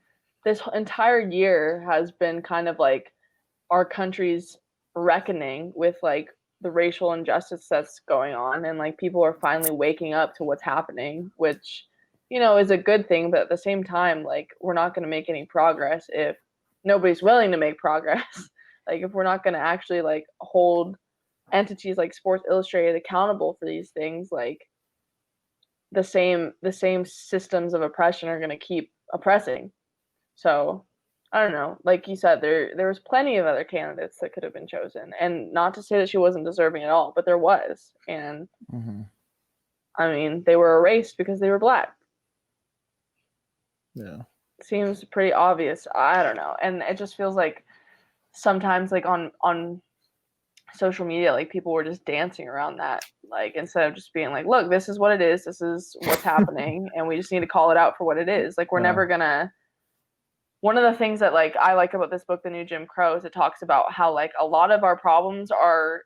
Speaker 2: this entire year has been kind of like our country's reckoning with like the racial injustice that's going on, and like people are finally waking up to what's happening, which, you know, is a good thing. But at the same time, like, we're not going to make any progress if nobody's willing to make progress. Like, if we're not going to actually like hold entities like Sports Illustrated accountable for these things, like the same systems of oppression are going to keep oppressing. So I don't know. Like you said, there was plenty of other candidates that could have been chosen, and not to say that she wasn't deserving at all, but there was. And I mean, they were erased because they were Black.
Speaker 1: Yeah.
Speaker 2: Seems pretty obvious. I don't know, and it just feels like sometimes, like on social media, like people were just dancing around that, like instead of just being like, look, this is what it is, this is what's happening, and we just need to call it out for what it is. Like, we're never gonna. One of the things that like I like about this book, The New Jim Crow, is it talks about how like a lot of our problems are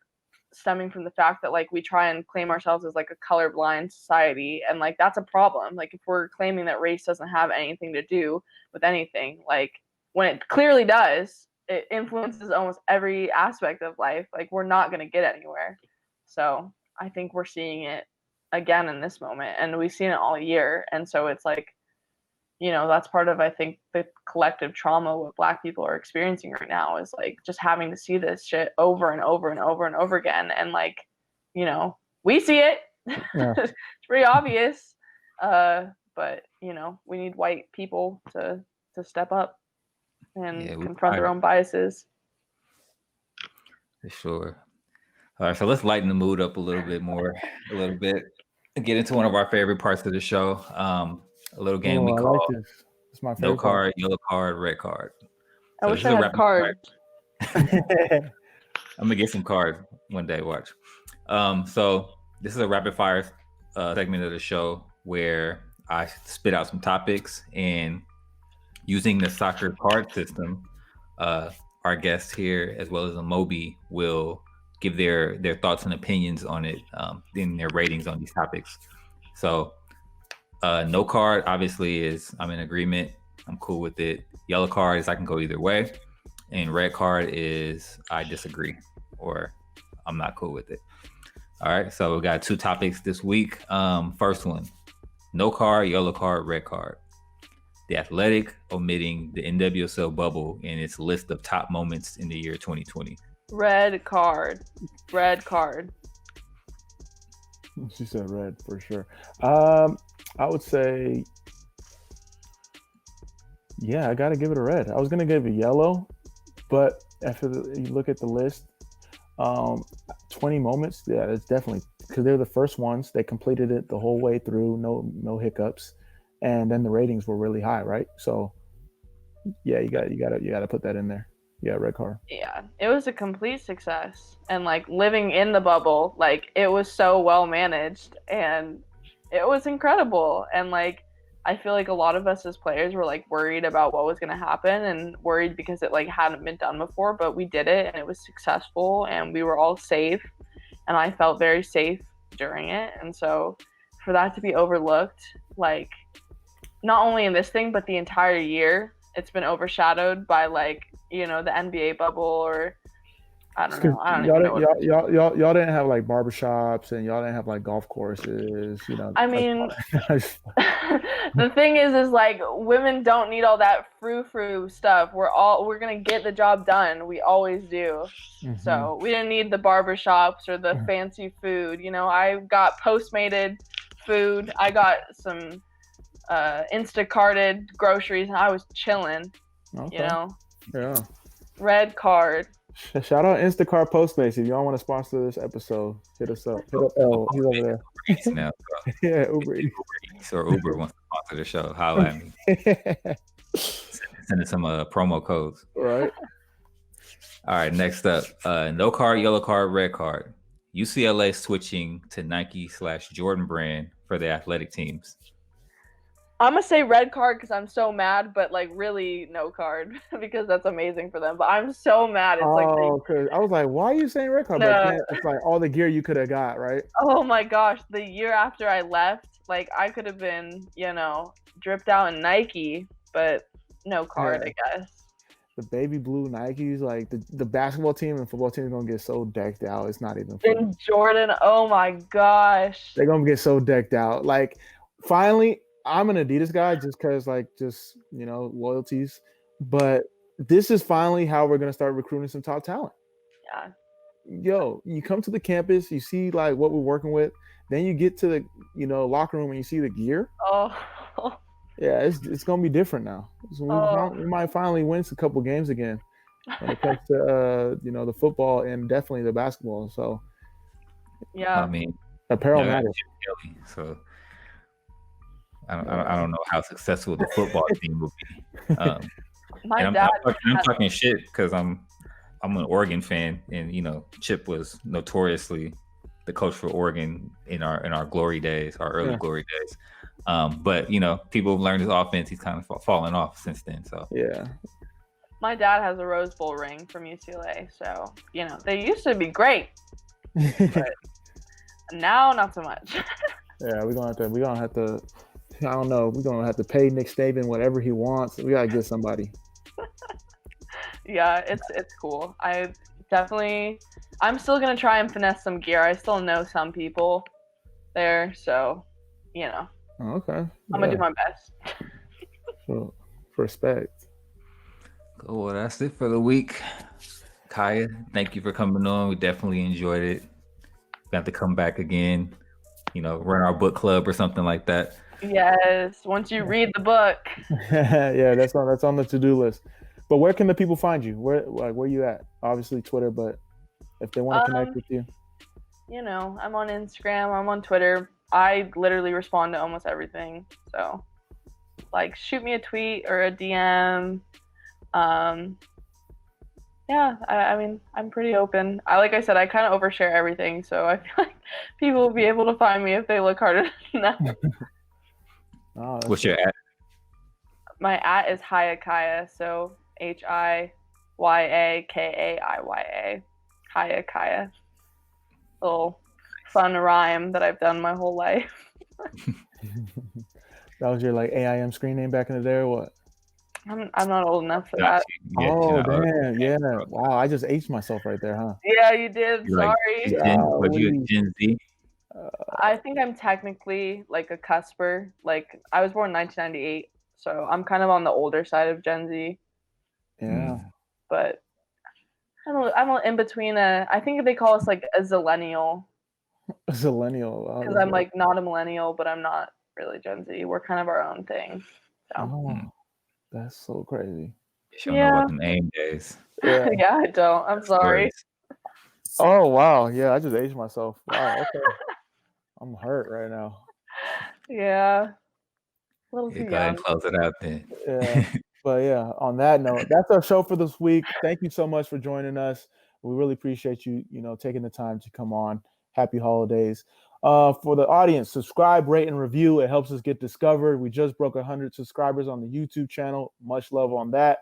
Speaker 2: stemming from the fact that like we try and claim ourselves as like a colorblind society, and like that's a problem. Like, if we're claiming that race doesn't have anything to do with anything, like when it clearly does, it influences almost every aspect of life. Like, we're not going to get anywhere. So I think we're seeing it again in this moment, and we've seen it all year. And so it's like, you know, that's part of, I think, the collective trauma what Black people are experiencing right now, is like just having to see this shit over and over and over and over again. And like, you know, we see it.
Speaker 1: Yeah.
Speaker 2: It's pretty obvious. But you know, we need white people to step up and confront their own biases.
Speaker 3: For sure. All right, so let's lighten the mood up a little bit more, and get into one of our favorite parts of the show. A little game we call
Speaker 1: like this. It's my favorite
Speaker 3: no card, yellow card, red card.
Speaker 2: I wish I had cards.
Speaker 3: I'm gonna get some cards one day. Watch. So this is a rapid fire segment of the show where I spit out some topics, and using the soccer card system, our guests here as well as Amobi will give their thoughts and opinions on it, in their ratings on these topics. So no card obviously is I'm in agreement, I'm cool with it. Yellow card is I can go either way, and red card is I disagree or I'm not cool with it. All right, so we got 2 topics this week. First one, no card, yellow card, red card. The Athletic omitting the NWSL bubble in its list of top moments in the year 2020.
Speaker 2: Red card.
Speaker 1: She said red for sure. I would say, yeah, I got to give it a red. I was going to give it yellow, but after you look at the list, 20 moments, yeah, it's definitely, because they're the first ones. They completed it the whole way through, no hiccups, and then the ratings were really high, right? So, yeah, you got to put that in there. Yeah, red card.
Speaker 2: Yeah, it was a complete success, and like living in the bubble, like it was so well managed, and it was incredible. And like I feel like a lot of us as players were like worried about what was going to happen, and worried because it like hadn't been done before, but we did it and it was successful, and we were all safe, and I felt very safe during it. And so for that to be overlooked, like not only in this thing but the entire year, it's been overshadowed by like, you know, the NBA bubble, or I don't know.
Speaker 1: Y'all didn't have like barbershops, and y'all didn't have like golf courses, you know.
Speaker 2: I mean, the thing is like women don't need all that frou-frou stuff. We're gonna get the job done. We always do. Mm-hmm. So we didn't need the barbershops or the fancy food. You know, I got Postmated food. I got some Instacarted groceries, and I was chilling. Okay. You know.
Speaker 1: Yeah.
Speaker 2: Red card.
Speaker 1: Shout out Instacart Postmates. If y'all want to sponsor this episode, hit us up. Hit up L. He's over there.
Speaker 3: Now,
Speaker 1: yeah, Uber
Speaker 3: Eats or Uber wants to sponsor the show. Holla at me. Send us some promo codes.
Speaker 1: Right.
Speaker 3: All right. Next up, no card, yellow card, red card. UCLA switching to Nike/Jordan brand for the athletic teams.
Speaker 2: I'm gonna say red card because I'm so mad, but like really no card because that's amazing for them. But I'm so mad. It's
Speaker 1: because I was like, why are you saying red card? But it's like all the gear you could have got, right?
Speaker 2: Oh my gosh, the year after I left, like I could have been, you know, dripped out in Nike, but no card, I guess.
Speaker 1: The baby blue Nikes, like the basketball team and football team is gonna get so decked out. It's not even funny.
Speaker 2: And Jordan, oh my gosh,
Speaker 1: they're gonna get so decked out. Like finally. I'm an Adidas guy just because, like, you know, loyalties. But this is finally how we're going to start recruiting some top talent.
Speaker 2: Yeah.
Speaker 1: Yo, you come to the campus, you see, like, what we're working with. Then you get to the, you know, locker room and you see the gear.
Speaker 2: Oh.
Speaker 1: Yeah, it's gonna be different now. So
Speaker 2: Oh.
Speaker 1: we might finally win a couple games again when it comes to the football and definitely the basketball. So
Speaker 2: Yeah.
Speaker 3: I mean,
Speaker 1: apparel
Speaker 3: I got
Speaker 1: matters.
Speaker 3: Chip Kelly, so I don't know how successful the football team will be.
Speaker 2: My
Speaker 3: And
Speaker 2: dad.
Speaker 3: I'm talking shit because I'm an Oregon fan, and Chip was notoriously the coach for Oregon in our glory days, our early glory days. But people have learned his offense. He's kind of fallen off since then. So
Speaker 1: Yeah.
Speaker 2: My dad has a Rose Bowl ring from UCLA, so they used to be great, but now not so much.
Speaker 1: Yeah, we're gonna have to. I don't know. We're gonna have to pay Nick Saban whatever he wants. We gotta get somebody.
Speaker 2: Yeah, it's cool. I'm still gonna try and finesse some gear. I still know some people there, so
Speaker 1: Oh, okay.
Speaker 2: I'm gonna do my best.
Speaker 1: So, respect.
Speaker 3: cool. Well, that's it for the week. Kaiya, thank you for coming on. We definitely enjoyed it. Got to come back again. Run our book club or something like that.
Speaker 2: Yes, once you read the book.
Speaker 1: Yeah, that's on the to-do list. But where can the people find you? Where you at? Obviously Twitter, but if they want to connect with you.
Speaker 2: I'm on Instagram, I'm on Twitter. I literally respond to almost everything. So shoot me a tweet or a DM. Yeah, I mean, I'm pretty open. Like I said, I kind of overshare everything, so I feel like people will be able to find me if they look hard enough.
Speaker 3: What's your at?
Speaker 2: My at is Kaiya, so HIYAKAIYA. Kaiya. Little fun rhyme that I've done my whole life.
Speaker 1: That was your AIM screen name back in the day, or what?
Speaker 2: I'm not old enough for that.
Speaker 3: Yeah,
Speaker 1: oh damn! Yeah, wow! I just aged myself right there, huh?
Speaker 2: Yeah, you did.
Speaker 3: You're
Speaker 2: Sorry.
Speaker 3: What you Gen Z?
Speaker 2: I think I'm technically a cusper. I was born in 1998, so I'm kind of on the older side of Gen Z.
Speaker 1: Yeah.
Speaker 2: But I'm in between I think they call us a zillennial.
Speaker 1: A zillennial.
Speaker 2: Because I'm not a millennial, but I'm not really Gen Z. We're kind of our own thing. So.
Speaker 1: Oh, that's so crazy.
Speaker 3: You don't know about them AIM days.
Speaker 1: Yeah.
Speaker 2: Yeah, I don't. I'm sorry.
Speaker 1: Oh wow, yeah, I just aged myself. Wow, okay. I'm hurt right now.
Speaker 2: Yeah. A little too
Speaker 3: Go ahead and close it out then.
Speaker 1: Yeah. But yeah, on that note, that's our show for this week. Thank you so much for joining us. We really appreciate you, taking the time to come on. Happy holidays. For the audience, subscribe, rate, and review. It helps us get discovered. We just broke 100 subscribers on the YouTube channel. Much love on that.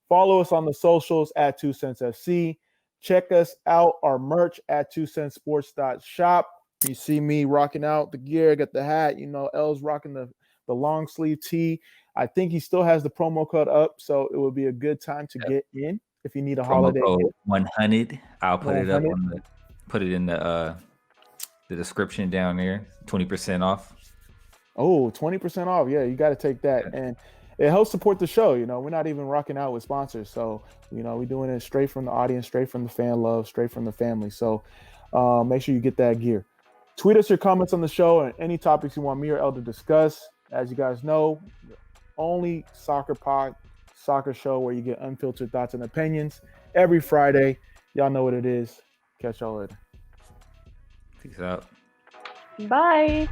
Speaker 1: Follow us on the socials at 2Cents FC. Check us out, our merch at 2centsports.shop. You see me rocking out the gear, got the hat. L's rocking the long sleeve tee. I think he still has the promo code up, so it would be a good time to get in if you need a holiday.
Speaker 3: Promo code 100. I'll put it up put it in the description down there. 20% off.
Speaker 1: Oh, 20% off. Yeah, you got to take that. And it helps support the show. We're not even rocking out with sponsors. So, we're doing it straight from the audience, straight from the fan love, straight from the family. So make sure you get that gear. Tweet us your comments on the show and any topics you want me or El to discuss. As you guys know, only soccer show where you get unfiltered thoughts and opinions every Friday. Y'all know what it is. Catch y'all later.
Speaker 3: Peace out.
Speaker 2: Bye.